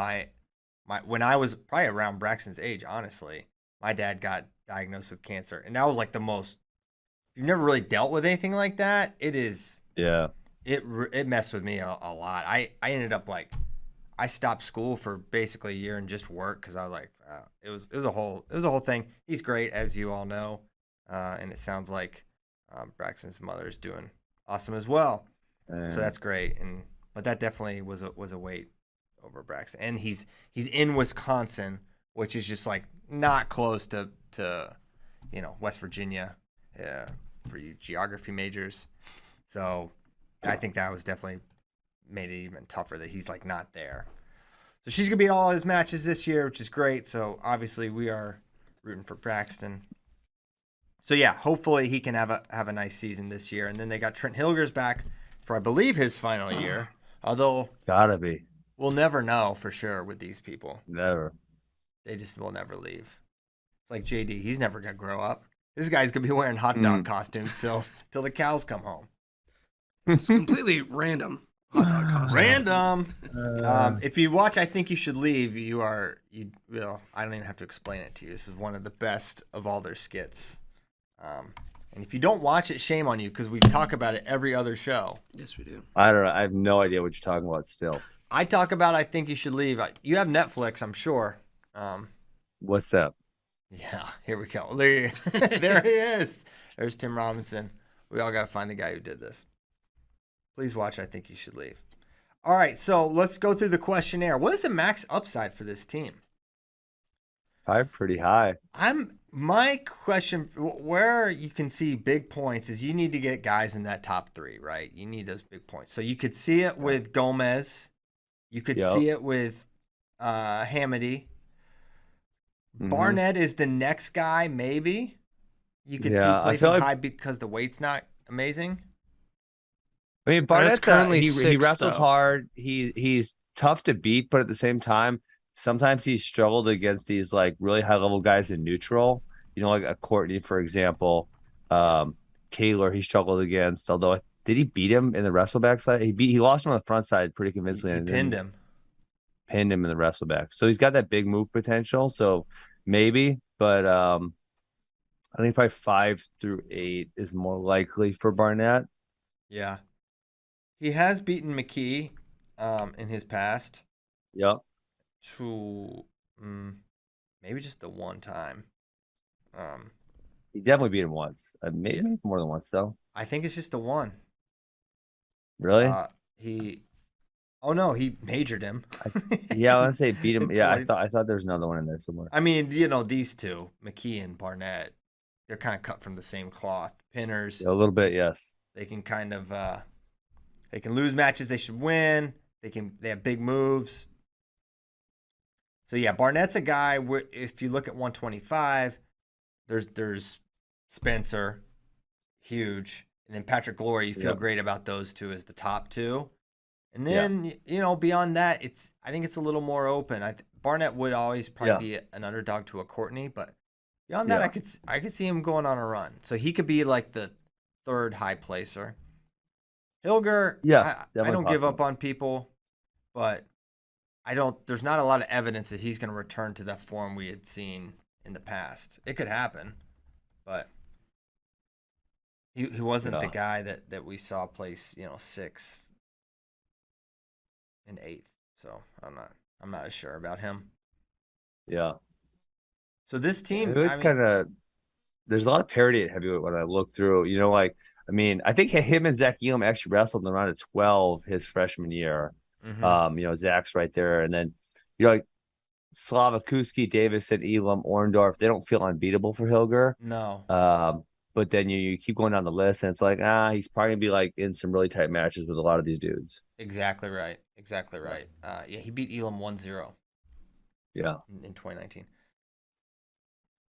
When I was probably around Braxton's age, honestly, my dad got diagnosed with cancer, and that was like the most. If you've never really dealt with anything like that, it is. Yeah. It messed with me a lot. I ended up I stopped school for basically a year and just worked because I was like, it was a whole thing. He's great, as you all know, and it sounds like Braxton's mother is doing awesome as well. So that's great. But that definitely was a weight over Braxton, and he's in Wisconsin, which is just like not close to West Virginia, for you geography majors. So I think that was definitely made it even tougher that he's like not there. So she's gonna be at all his matches this year, which is great. So obviously we are rooting for Braxton. So yeah, hopefully he can have a nice season this year. And then they got Trent Hilgers back for I believe his final year. Although gotta be. We'll never know for sure with these people. Never. They just will never leave. It's like JD. He's never gonna grow up. This guy's gonna be wearing hot dog costumes till the cows come home. It's completely random. Hot dog costume. Random. If you watch I Think You Should Leave, I don't even have to explain it to you. This is one of the best of all their skits. And if you don't watch it, shame on you, because we talk about it every other show. Yes, we do. I don't know. I have no idea what you're talking about still. I talk about I Think You Should Leave. You have Netflix, I'm sure. What's that? Yeah, here we go. There he is. There's Tim Robinson. We all got to find the guy who did this. Please watch I Think You Should Leave. All right, so let's go through the questionnaire. What is the max upside for this team? Probably pretty high. My question, where you can see big points, is you need to get guys in that top three, right? You need those big points. So you could see it with Gomez. You could see it with Hamady. Mm-hmm. Barnett is the next guy, maybe. You could see placing high because the weight's not amazing. I mean, Barnett's currently he wrestles hard. He's tough to beat, but at the same time, sometimes he's struggled against these like really high level guys in neutral. Like a Courtney, for example. Kaylor, he struggled against. Although, did he beat him in the wrestleback side? He lost him on the front side pretty convincingly. He pinned him. Pinned him in the wrestleback. So he's got that big move potential. So maybe, but I think probably 5 through 8 is more likely for Barnett. Yeah. He has beaten McKee in his past. Yep. Maybe just the one time. He definitely beat him once. Maybe more than once, though. I think it's just the one. Really? Oh no, he majored him. I want to say beat him. Yeah, I thought there was another one in there somewhere. I mean, these two, McKee and Barnett, they're kind of cut from the same cloth. Pinners. Yeah, a little bit, yes. They can kind of they can lose matches they should win. They have big moves. So yeah, Barnett's a guy where if you look at 125, there's Spencer, huge, and then Patrick Glory. You feel great about those two as the top two. And then, beyond that, I think it's a little more open. Barnett would always probably be an underdog to a Courtney, but beyond that, I could see him going on a run. So he could be like the third high placer. Hilger, I don't give up on people, but there's not a lot of evidence that he's going to return to that form we had seen in the past. It could happen, but he wasn't the guy that we saw place, 6th and 8th. So I'm not as sure about him. Yeah. So this team, it was kind of, there's a lot of parity at heavyweight when I look through, I think him and Zach Elam actually wrestled in the round of 12 his freshman year. Mm-hmm. Zach's right there. And then, like Slavakuski, Davison, Elam, Orndorff, they don't feel unbeatable for Hilger. No. But then you keep going down the list, and it's like, he's probably gonna be like in some really tight matches with a lot of these dudes. Exactly right. He beat Elam 1-0. Yeah. In 2019.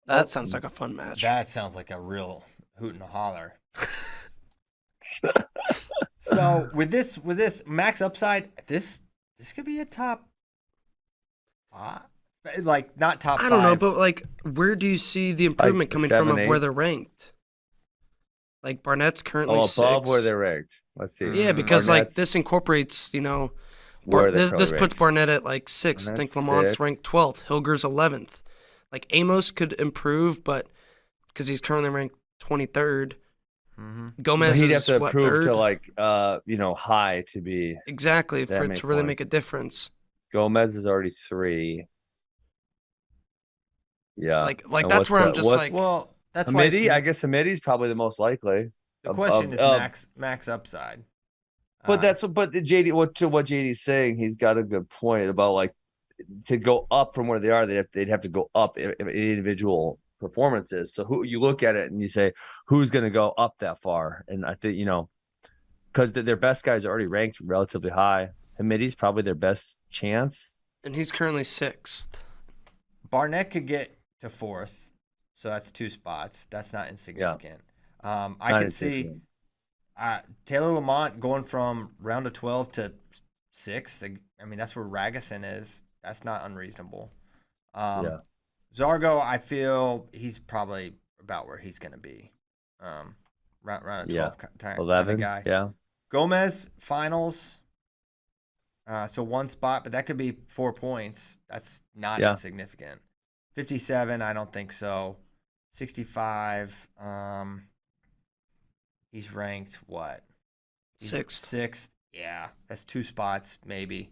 That sounds like a fun match. That sounds like a real hoot and a holler. So with this max upside, this could be a top 5. Like not top 5. I don't know, but like, where do you see the improvement coming 7, from 8? of where they're ranked? Like Barnett's currently above 6. where they're ranked. Let's see. Yeah, because Barnett's, this incorporates, where this they're puts ranked. Barnett at like 6th. I think Lamont's 6th. ranked 12th. Hilger's 11th. Like Amos could improve, but because he's currently ranked 23rd. Mm-hmm. Gomez He'd have is to what, prove 3rd? to high to be. Exactly, That for it makes to really more make a difference. Gomez is already 3. Yeah. Like And that's where I'm just like, Well, that's why Hamidi, I guess Hamidi's probably the most likely. the question is max upside. But JD, what JD's saying, he's got a good point about like to go up from where they are, they'd have to go up in individual performances. So who you look at it and you say, who's going to go up that far? And I think, because their best guys are already ranked relatively high. Hamidi's probably their best chance. and he's currently 6th. Barnett could get to 4th, so that's 2 spots. That's not insignificant. I could see Taylor Lamont going from round of 12 to 6th. I mean, that's where Ragusan is. That's not unreasonable. Zargo, I feel he's probably about where he's going to be. Round of 12 time 11 guy. Yeah. Gomez finals. So 1 spot, but that could be 4 points. That's not insignificant. 57, I don't think so. 65, he's ranked what? 6th. 6th. Yeah, that's 2 spots maybe.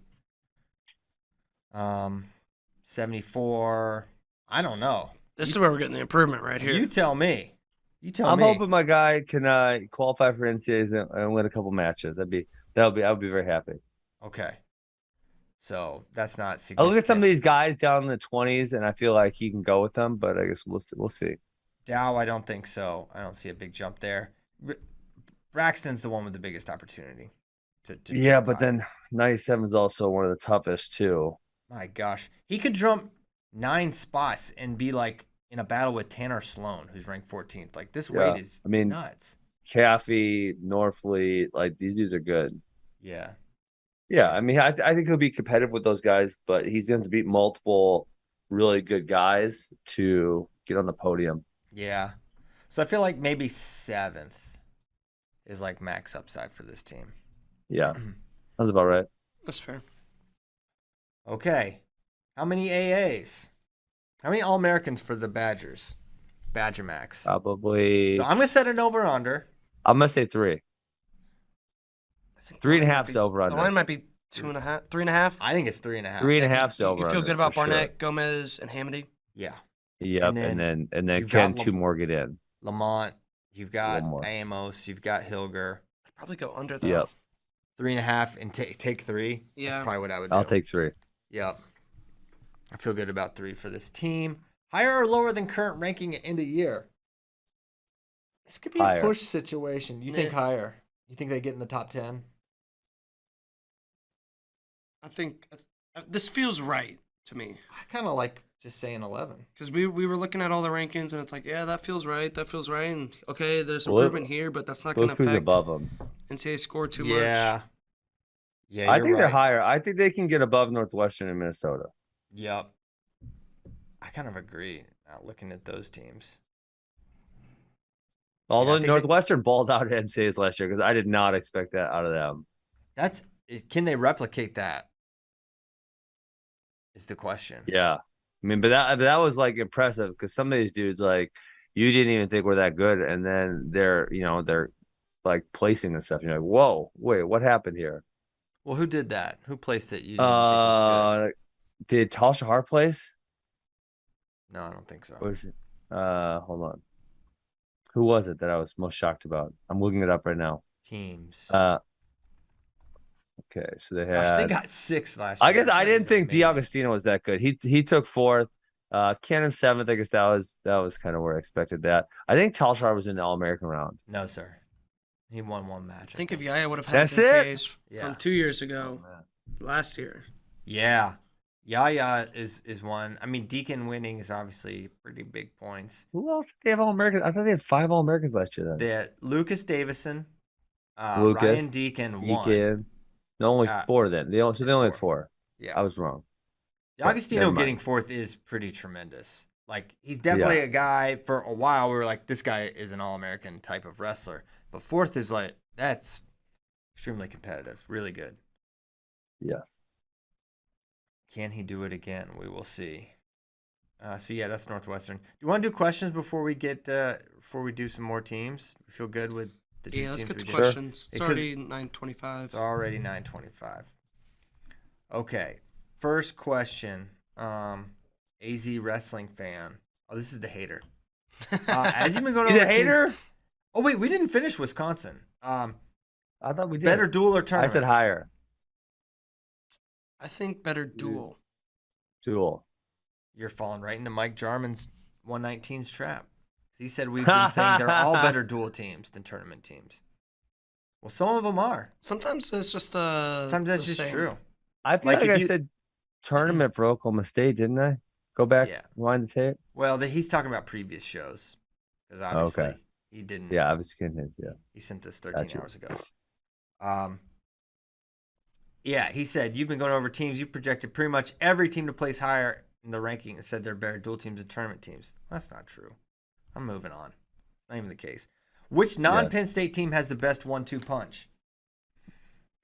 74, I don't know. This is where we're getting the improvement right here. You tell me. I'm hoping my guy can qualify for NCAAs and win a couple matches. I would be very happy. Okay. So that's not significant. I look at some of these guys down in the 20s, and I feel like he can go with them, but I guess we'll see. Dow, I don't think so. I don't see a big jump there. Braxton's the one with the biggest opportunity. To but then 97 is also one of the toughest too. My gosh, he could jump 9 spots and be like in a battle with Tanner Sloan, who's ranked 14th. Like this weight is nuts. Caffey, Norfleet, like these dudes are good. Yeah. Yeah, I mean, I think he'll be competitive with those guys, but he's going to beat multiple really good guys to get on the podium. Yeah. So I feel like maybe 7th is like max upside for this team. Yeah. That's about right. That's fair. Okay. How many AAs? How many All-Americans for the Badgers? Badger Max. Probably. So I'm going to set an over-under. I'm going to say 3. 3.5 is over The under. line might be 2.5, 3.5. I think it's 3.5. 3.5 is over. You feel good about Barnett, Barnett, Gomez, and Hamidi? Yeah. Yep, and then can 2 more get in? Lamont, you've got Amos, you've got Hilger. I'd probably go under though. Yep. 3.5 and take 3. Yeah. That's probably what I would do. I'll take 3. Yep. I feel good about 3 for this team. Higher or lower than current ranking at end of year? This could be a push situation. You think higher? You think they get in the top 10? I think this feels right to me. I kind of like just saying 11. Because we were looking at all the rankings, and it's like, yeah, that feels right. And, okay, there's improvement here, but that's not going to affect above them. NCAA score too much. Yeah, I think they're higher. I think they can get above Northwestern and Minnesota. Yep. I kind of agree. Now looking at those teams. Although Northwestern balled out at NCAAs last year, because I did not expect that out of them. Can they replicate that? is the question. Yeah. I mean, but that was like impressive because some of these dudes like you didn't even think were that good, and then they're like placing and stuff. You're like, whoa, wait, what happened here? Well, who did that? Who placed it? You didn't even think was Did Tal Shahar place? good. No, I don't think so. Or was it? Hold on. Who was it that I was most shocked about? I'm looking it up right now. Teams. Okay, so they Gosh, had. they got 6 last year. I guess I didn't think amazing. D'Agostino was that good. He took 4th. Cannon 7th. I guess that was kind of where I expected that. I think Tal Shahar was in the All American round. No, sir. He won 1 match. I think if Yaya would have had That's his it? NCAAs Yeah. from 2 years ago, last year. Yeah. Yaya is one. I mean, Deacon winning is obviously pretty big points. Who else did they have All Americans? I thought they had 5 All Americans last year. Then They had Lucas Davison, Lucas, Ryan Deacon won. No, only 4 then. They only had 4. Yeah. I was wrong. D'Agostino getting 4th is pretty tremendous. Like, he's definitely a guy. For a while, we were like, this guy is an All-American type of wrestler. But 4th is like, that's extremely competitive. Really good. Yes. Can he do it again? We will see. So yeah, that's Northwestern. Do you want to do questions before we do some more teams? We feel good with the 2 teams. Yeah, let's get to we did? questions. It's already 9:25. It's already 9:25. Okay. First question. AZ wrestling fan. Oh, this is the hater. As you've been going He's over a hater? Oh wait, we didn't finish Wisconsin. I thought we did. Better duel or tournament? I said higher. I think better duel. Duel. You're falling right into Mike Jarman's 119's trap. He said we've been saying they're all better duel teams than tournament teams. Well, some of them are. Sometimes it's just Sometimes that's just same. true. I feel like I said tournament for Oklahoma State, didn't I? Go back, rewind the tape. Well, he's talking about previous shows. Because obviously he didn't. Yeah, I was kidding. Yeah. He sent this 13 hours ago. Yeah, he said, you've been going over teams. You projected pretty much every team to place higher in the ranking and said they're better dual teams and tournament teams. That's not true. I'm moving on. It's not even the case. Which non-Penn State team has the best 1-2 punch?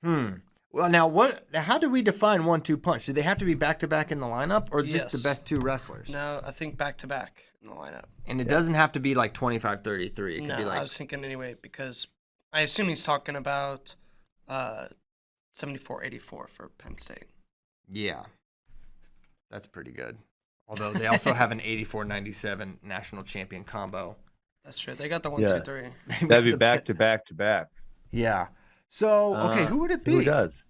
Well, now how do we define 1-2 punch? Do they have to be back-to-back in the lineup or just the best 2 wrestlers? No, I think back-to-back in the lineup. And it doesn't have to be like 25-33. It could be like... I was thinking anyway because I assume he's talking about 74-84 for Penn State. Yeah. That's pretty good. Although they also have an 84-97 national champion combo. That's true. They got the 1-2-3. That'd be back to back to back. Yeah. So, okay, who would it be? Who does?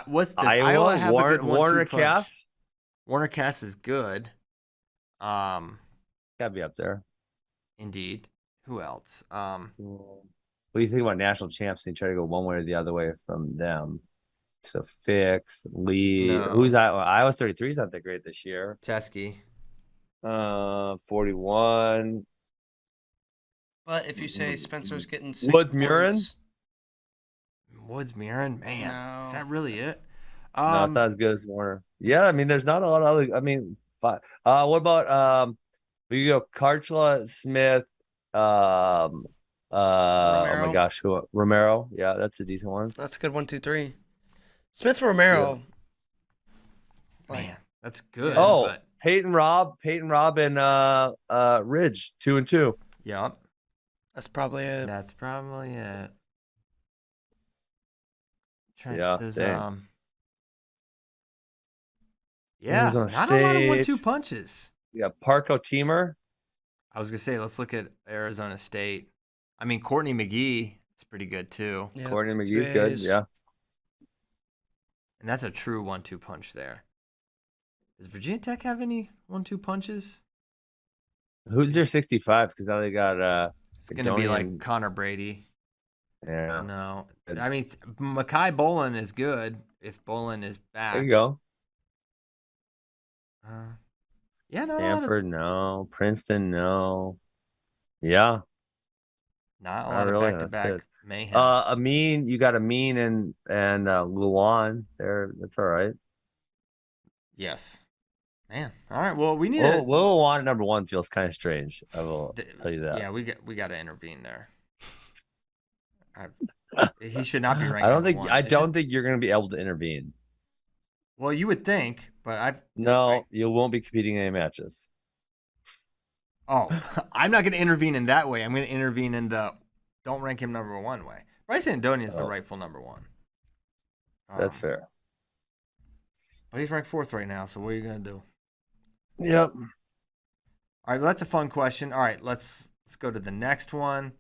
What's this? Iowa have a good Warner Cass? Warner Cass is good. Gotta be up there. Indeed. Who else? What do you think about national champs? And you try to go one way or the other way from them. So Fix, Lee. No. Who's Iowa? Iowa's 33 is not that great this year. Teskey. 41. But if you say Spencer's getting 6 Woods points, Murin? Woods Murin? Man, is that really it? No, it's not as good as Warner. Yeah, I mean, there's not a lot of other. I mean, what about we go Karchla, Smith, Romero. oh my gosh, Romero? Yeah, that's a decent one. That's a good 1-2-3. Smith Romero. Yeah. Man, that's good. Oh, but... Peyton Robb, and Ridge, 2 and 2. Yep. That's probably it. That's probably it. Yeah. Yeah, not a lot of 1-2 punches. Yeah, Parko Teamer. I was gonna say, let's look at Arizona State. I mean, Courtney McGee is pretty good too. Yep. Courtney McGee's good. Yeah. And that's a true 1-2 punch there. Does Virginia Tech have any 1-2 punches? Who's their 65? Because now they got it's gonna be like Connor Brady. Yeah. No, I mean Makai Bolin is good if Bolin is back. There you go. Yeah, not Stanford, no. Princeton, no. Yeah. Not a lot of back-to-back mayhem. Amin, you got Amin and Luan there. That's all right. Yes. Man. All right. Well, we need Luan at #1 feels kind of strange. I will tell you that. Yeah, we got to intervene there. He should not be ranked. I don't think you're going to be able to intervene. Well, you would think, but No, you won't be competing in any matches. Oh, I'm not going to intervene in that way. I'm going to intervene in the don't rank him number one way. Bryce Andonian is the rightful number one. That's fair. But he's ranked 4th right now, so what are you going to do? Yep. All right, well, that's a fun question. All right, let's go to the next one.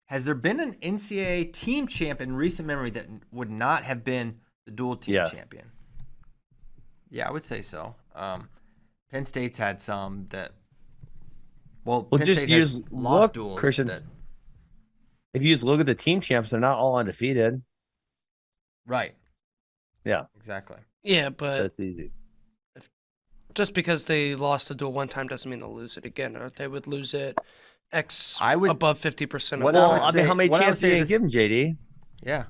Has there been an NCAA team champ in recent memory that would not have been the dual team champion? Yeah, I would say so. Penn State's had some that. Well Penn State has lost duels. Christian, if you just look at the team champs, they're not all undefeated. Right. Yeah. Exactly. Yeah, but that's easy. Just because they lost a duel one time doesn't mean they'll lose it again, or they would lose it above 50% of the time. I mean, how many chances did you give them, JD? Yeah.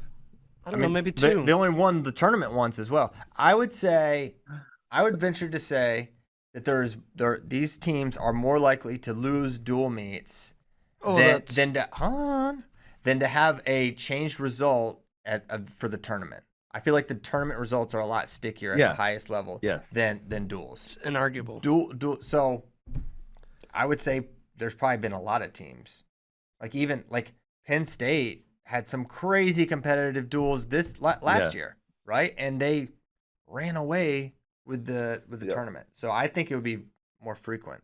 I don't know, maybe 2. They only won the tournament once as well. I would venture to say that these teams are more likely to lose dual meets than to have a changed result for the tournament. I feel like the tournament results are a lot stickier at the highest level than duels. It's inarguable. So I would say there's probably been a lot of teams. Like Penn State had some crazy competitive duels last year, right? And they ran away with the tournament. So I think it would be more frequent.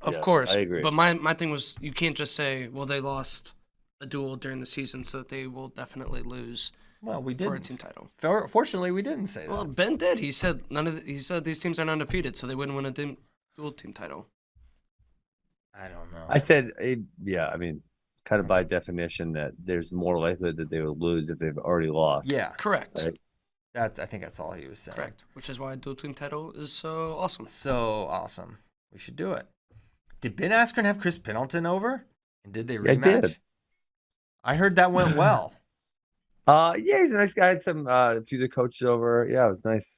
Of course. I agree. But my thing was, you can't just say, well, they lost a duel during the season, so that they will definitely lose. Well, we did for a team title. Fortunately, we didn't say that. Well, Ben did. He said he said these teams are undefeated, so they wouldn't win a dual team title. I don't know. I said, I mean, kind of by definition that there's more likelihood that they would lose if they've already lost. Yeah, correct. Right? I think that's all he was saying. Correct. Which is why a dual team title is so awesome. So awesome. We should do it. Did Ben Askren have Chris Pendleton over? And did they rematch? Yeah, did. I heard that went well. Yeah, he's a nice guy. Had some a few of the coaches over. Yeah, it was nice.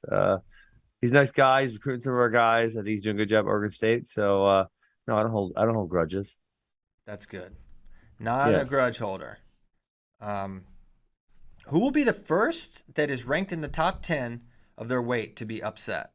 He's a nice guy. He's recruiting some of our guys. I think he's doing a good job at Oregon State. So no, I don't hold grudges. That's good. Not a grudge holder. Who will be the first that is ranked in the top 10 of their weight to be upset?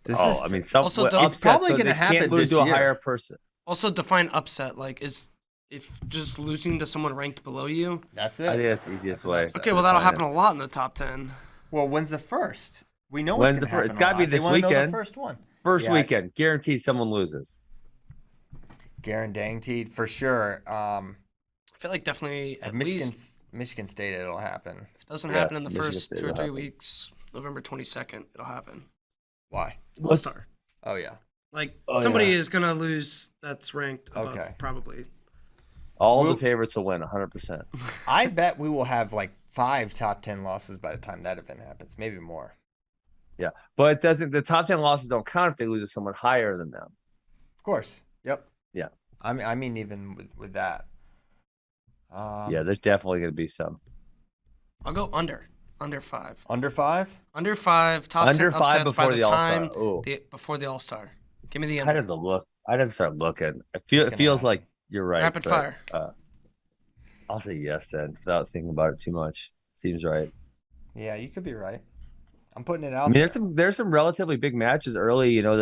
It's probably going to happen this year. A higher person. Also, define upset. Like, if just losing to someone ranked below you. That's it. I think that's the easiest way. Okay, well, that'll happen a lot in the top 10. Well, when's the first? We know when's the first. It's got to be this weekend. Know the first one. First weekend, guaranteed someone loses. Guaranteed for sure. I feel like definitely at least Michigan State, it'll happen. If it doesn't happen in the first 2 or 3 weeks, November 22nd, it'll happen. Why? All-Star. Oh yeah. Like somebody is gonna lose that's ranked above, probably. All the favorites will win 100%. I bet we will have like 5 top 10 losses by the time that event happens, maybe more. Yeah, but it doesn't. The top 10 losses don't count if they lose to someone higher than them. Of course. Yep. Yeah. I mean, even with that. Yeah, there's definitely going to be some. I'll go under 5. Under 5? Under 5. Top under 10 5 upsets before by the time before the All-Star. Give me the under. I'd have to look. I'd have to start looking. It feels like you're right. Rapid fire. I'll say yes then, without thinking about it too much. Seems right. Yeah, you could be right. I'm putting it out. I mean, there's some relatively big matches early. You know,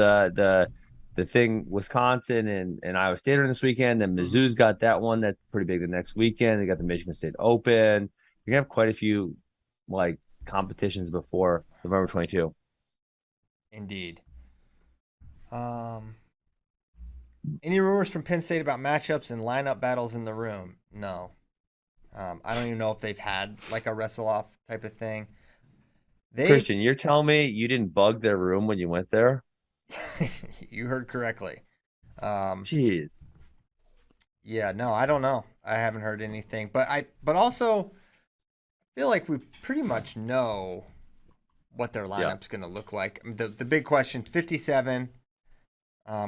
the thing Wisconsin and Iowa State are this weekend, and Mizzou's got that one that's pretty big the next weekend. They got the Michigan State Open. You're gonna have quite a few like competitions before November 22. Indeed. Any rumors from Penn State about matchups and lineup battles in the room? No. I don't even know if they've had like a wrestle-off type of thing. Christian, you're telling me you didn't bug their room when you went there? You heard correctly. Jeez. Yeah, no, I don't know. I haven't heard anything, but also I feel like we pretty much know what their lineup's going to look like. The big question, 57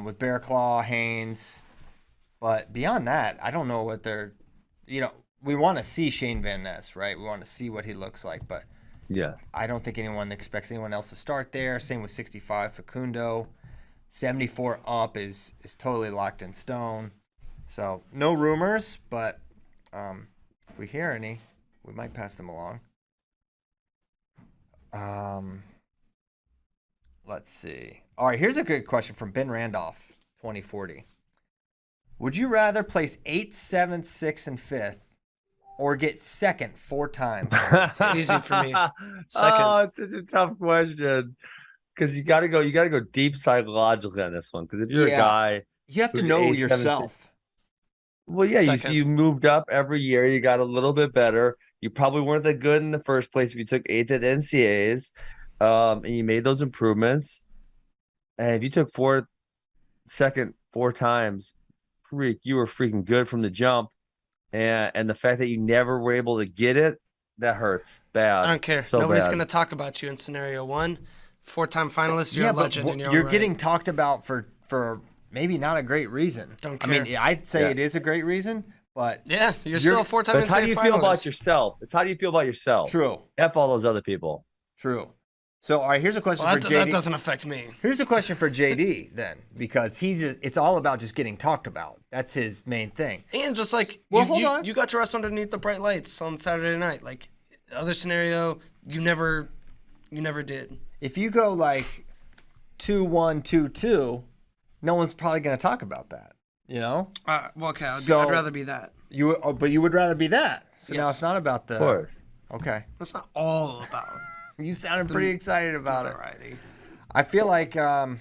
with Bear Claw, Haynes, but beyond that, I don't know what they're. We want to see Shane Van Ness, right? We want to see what he looks like, but. Yes. I don't think anyone expects anyone else to start there. Same with 65, Facundo. 74 up is totally locked in stone. So no rumors, but if we hear any, we might pass them along. Let's see. All right, here's a good question from Ben Randolph, 2040. Would you rather place 8th, 7th, 6th, and 5th, or get second 4 times? It's easy for me. Second. Oh, it's such a tough question because you got to go deep psychologically on this one. Because if you're a guy, you have to know yourself. Well, yeah, you moved up every year. You got a little bit better. You probably weren't that good in the first place if you took 8th at NCAAs, and you made those improvements. And if you took second 4 times, you were freaking good from the jump. And the fact that you never were able to get it, that hurts bad. I don't care. So Nobody's bad. going to talk about you in scenario 1. 4-time finalist, you're a legend. But in your you're own getting right. talked about for maybe not a great reason. Don't care. I mean, I'd say it is a great reason, but yeah, you're still a 4-time But how do you feel about finalist. yourself? It's how do you feel about yourself? True. F all those other people. True. So, all right, here's a question Well, for JD. that doesn't affect me. Here's a question for JD then, because it's all about just getting talked about. That's his main thing. And just like, hold on. You got to rest underneath the bright lights on Saturday night. Like, the other scenario, you never did. If you go like 2-1, 2-2, no one's probably going to talk about that. You know? Well, okay, I'd rather be that. But you would rather be that. So now Yes. it's not about the. Of course. Okay. That's not all about. You sounded pretty excited about it. Alrighty. I feel like, second,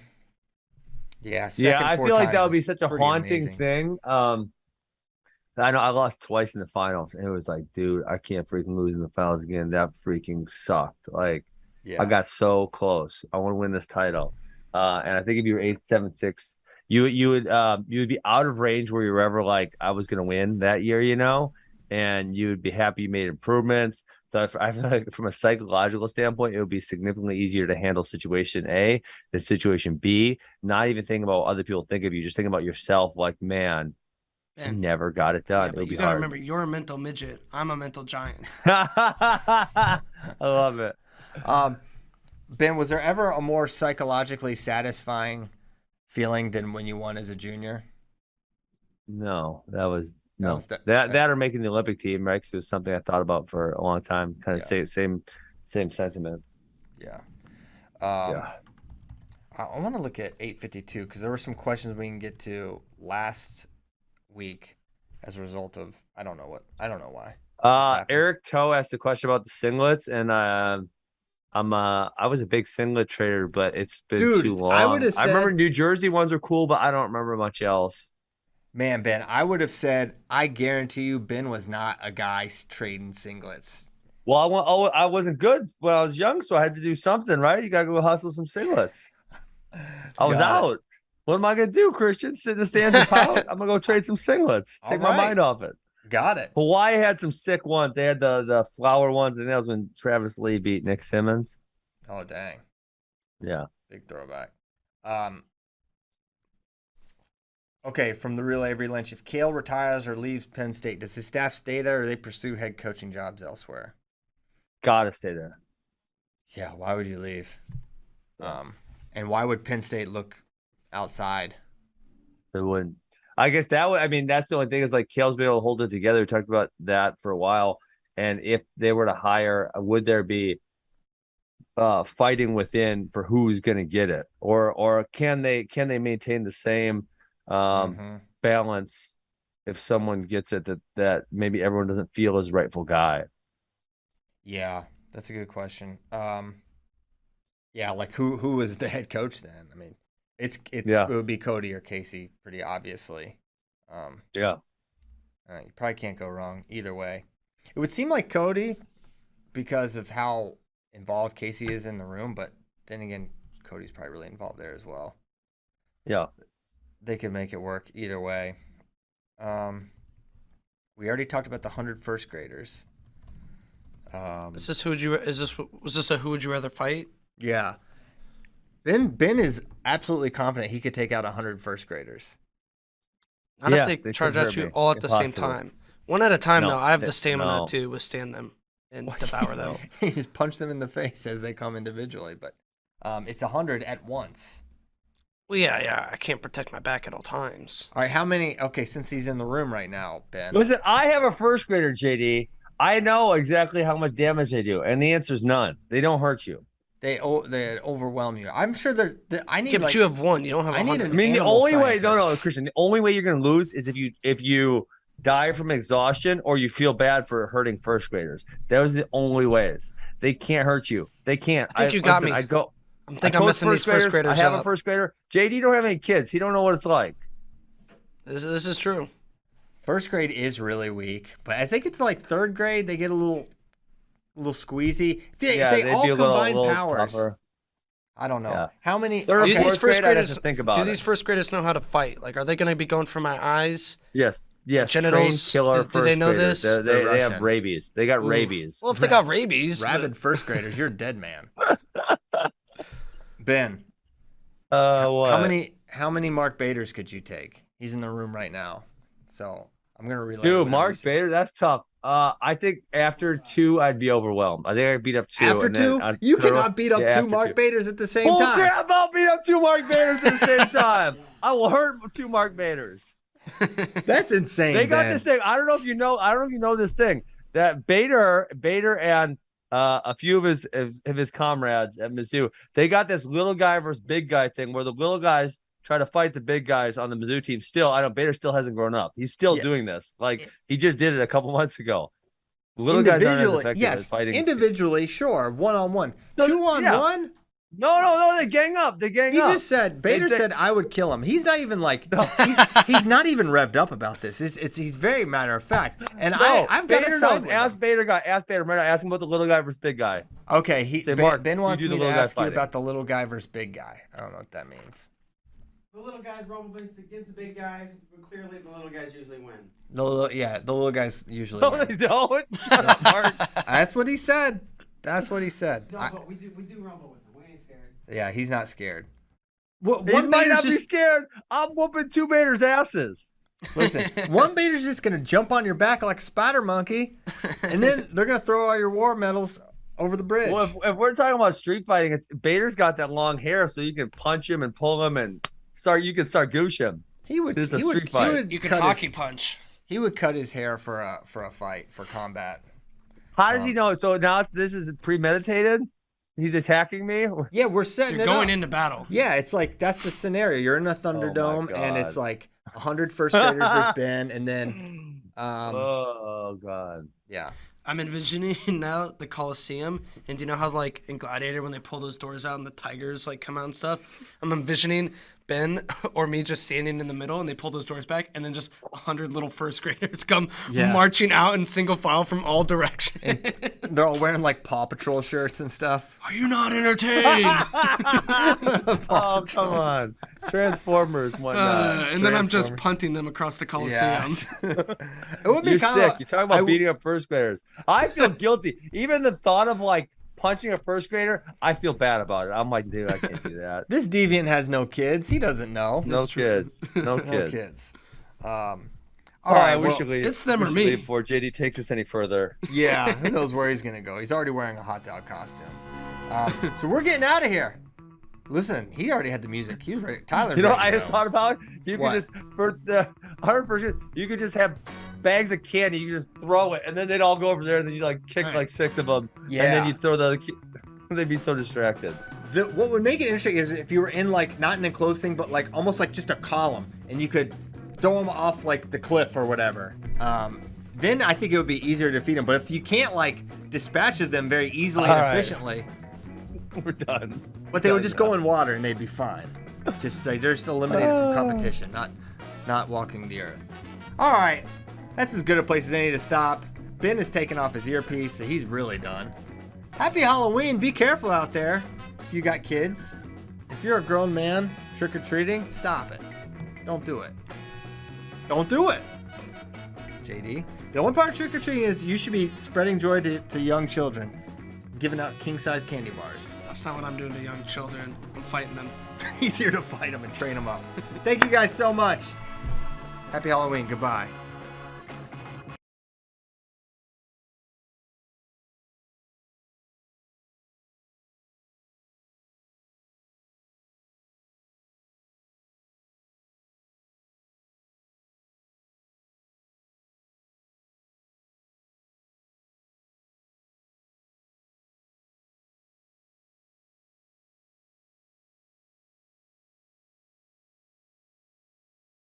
I 4 feel like times that would be is such a pretty haunting amazing. thing. I know I lost twice in the finals, and it was like, dude, I can't freaking lose in the finals again. That freaking sucked. Like, Yeah. I got so close. I want to win this title. And I think if you were 8th, 7th, 6th, you would be out of range where you were ever like, I was gonna win that year, you know, and you would be happy you made improvements. So I feel like from a psychological standpoint, it would be significantly easier to handle situation A than situation B. Not even thinking about what other people think of you, just thinking about yourself. Like, man, I never got it done. Yeah, but you gotta remember, you're a mental midget. I'm a mental giant. I love it. Ben, was there ever a more psychologically satisfying feeling than when you won as a junior? No, that was no. That That or making the Olympic team, right? Because it was something I thought about for a long time. Kind of same sentiment. Yeah. Yeah. I want to look at 852 because there were some questions we can get to last week as a result of I don't know why. Eric Toe asked a question about the singlets, and I was a big singlet trader, but it's been too long. I remember New Jersey ones were cool, but I don't remember much else. Man, Ben, I would have said I guarantee you Ben was not a guy trading singlets. Well, I wasn't good when I was young, so I had to do something, right? You gotta go hustle some singlets. I was out. What am I gonna do, Christian? Sit in the stands and pout? I'm gonna go trade some singlets. Take my mind off it. Got it. Hawaii had some sick ones. They had the flower ones, and that was when Travis Lee beat Nick Simmons. Oh dang. Yeah. Big throwback. Okay, from the real Avery Lynch, if Cale retires or leaves Penn State, does his staff stay there or they pursue head coaching jobs elsewhere? Gotta stay there. Yeah, why would you leave? And why would Penn State look outside? They wouldn't. I guess that's the only thing is like Cale's been able to hold it together. We talked about that for a while. And if they were to hire, would there be fighting within for who's going to get it? Or can they maintain the same balance if someone gets it that maybe everyone doesn't feel is rightful guy? Yeah, that's a good question. Yeah, like who is the head coach then? I mean, it would be Cody or Casey, pretty obviously. You probably can't go wrong either way. It would seem like Cody because of how involved Casey is in the room, but then again, Cody's probably really involved there as well. Yeah, they could make it work either way. We already talked about the 100 first graders. Was this a who would you rather fight? Yeah. Ben is absolutely confident he could take out 100 first graders. Not if they charge at you all at the same time. One at a time, though. I have the stamina to withstand them and devour them. You just punch them in the face as they come individually, but it's 100 at once. Well, yeah. I can't protect my back at all times. All right, how many? Okay, since he's in the room right now, Ben. Listen, I have a first grader, JD. I know exactly how much damage they do, and the answer is none. They don't hurt you. They overwhelm you. I'm sure I need. Yeah, but you have one. You don't have. I need 100. an I mean, the animal only way, scientist. no, Christian, the only way you're going to lose is if you die from exhaustion or you feel bad for hurting first graders. Those are the only ways. They can't hurt you. They can't. I think you got me. I think I'm messing these first graders I have up. a first grader. JD don't have any kids. He don't know what it's like. This is true. First grade is really weak, but I think it's like third grade they get a little squeezy. They all combine powers. Tougher. I don't know. Yeah. How many do these first graders think about do these first graders know how to fight? Like, are they going to be going for my eyes? Yes. Genitals. Killer do they know graders. this? They have rabies. They got rabies. Well, if they got rabies, rabid first graders, you're a dead man. Ben. What? How many Mark Baders could you take? He's in the room right now, so I'm gonna relay. Dude, Mark Bader, that's tough. I think after 2, I'd be overwhelmed. I think I'd beat up 2. After 2, you cannot beat up 2 Mark Baders at the same time. Oh crap! I'll beat up 2 Mark Baders at the same time. I will hurt 2 Mark Baders. That's insane. They got this thing. I don't know if you know this thing that Bader and a few of his comrades at Mizzou, they got this little guy versus big guy thing where the little guys try to fight the big guys on the Mizzou team. Still, Bader still hasn't grown up. He's still doing this. Like, he just did it a couple months ago. Little guys aren't as effective as fighting. Individually, sure. 1-on-1. 2-on-1? No, they gang up. He just said, Bader said I would kill him. He's not even like, he's not even revved up about this. He's very matter of fact. And I've got to side with him. Ask Bader. Ask him about the little guy versus big guy. Okay, Ben wants me to ask you about the little guy versus big guy. I don't know what that means. The little guys rumble against the big guys, but clearly the little guys usually win. The little guys usually win. No, they don't. That's what he said. No, but we do rumble with him. We ain't scared. Yeah, he's not scared. He might not be scared. I'm whooping 2 Bader's asses. Listen, 1 Bader's just going to jump on your back like a spider monkey, and then they're going to throw all your war medals over the bridge. Well, if we're talking about street fighting, Bader's got that long hair, so you can punch him and pull him and you can start goosh him. You can hockey punch. He would cut his hair for a fight, for combat. How does he know? So now this is premeditated? He's attacking me? Yeah, we're setting You're going into battle. Yeah, it's like that's the scenario. You're in a Thunderdome, and it's like 100 first graders versus Ben, and then oh god. Yeah. I'm envisioning now the Coliseum, and do you know how like in Gladiator when they pull those doors out and the tigers like come out and stuff? I'm envisioning Ben or me just standing in the middle, and they pull those doors back, and then just 100 little first graders come marching out in single file from all directions. And they're all wearing like Paw Patrol shirts and stuff. Are you not entertained? Oh, come on. Transformers, whatnot. And then I'm just punting them across the Coliseum. It would be You're kind sick. of. You're talking about beating up first graders. I feel guilty. Even the thought of like punching a first grader, I feel bad about it. I'm like, dude, I can't do that. This deviant has no kids. He doesn't know. No kids. No kids. All right, well, it's them or me. Before JD takes us any further. Yeah, who knows where he's gonna go? He's already wearing a hot dog costume. So we're getting out of here. Listen, he already had the music. He was ready. Tyler. I just thought about it. You could just for the 100%. You could just have bags of candy. You could just throw it, and then they'd all go over there, and then you like kick like 6 of them. Yeah. And then you throw the. They'd be so distracted. What would make it interesting is if you were in like not an enclosed thing, but like almost like just a column, and you could throw them off like the cliff or whatever. Then I think it would be easier to defeat them. But if you can't like dispatch of them very easily and efficiently, we're done. But they would just go in water and they'd be fine. They're just eliminated from competition, not walking the earth. All right, that's as good a place as any to stop. Ben is taking off his earpiece, so he's really done. Happy Halloween. Be careful out there if you got kids. If you're a grown man trick-or-treating, stop it. Don't do it. Don't do it. JD. The only part of trick-or-treating is you should be spreading joy to young children, giving out king-size candy bars. That's not what I'm doing to young children. I'm fighting them. He's here to fight them and train them up. Thank you guys so much. Happy Halloween. Goodbye.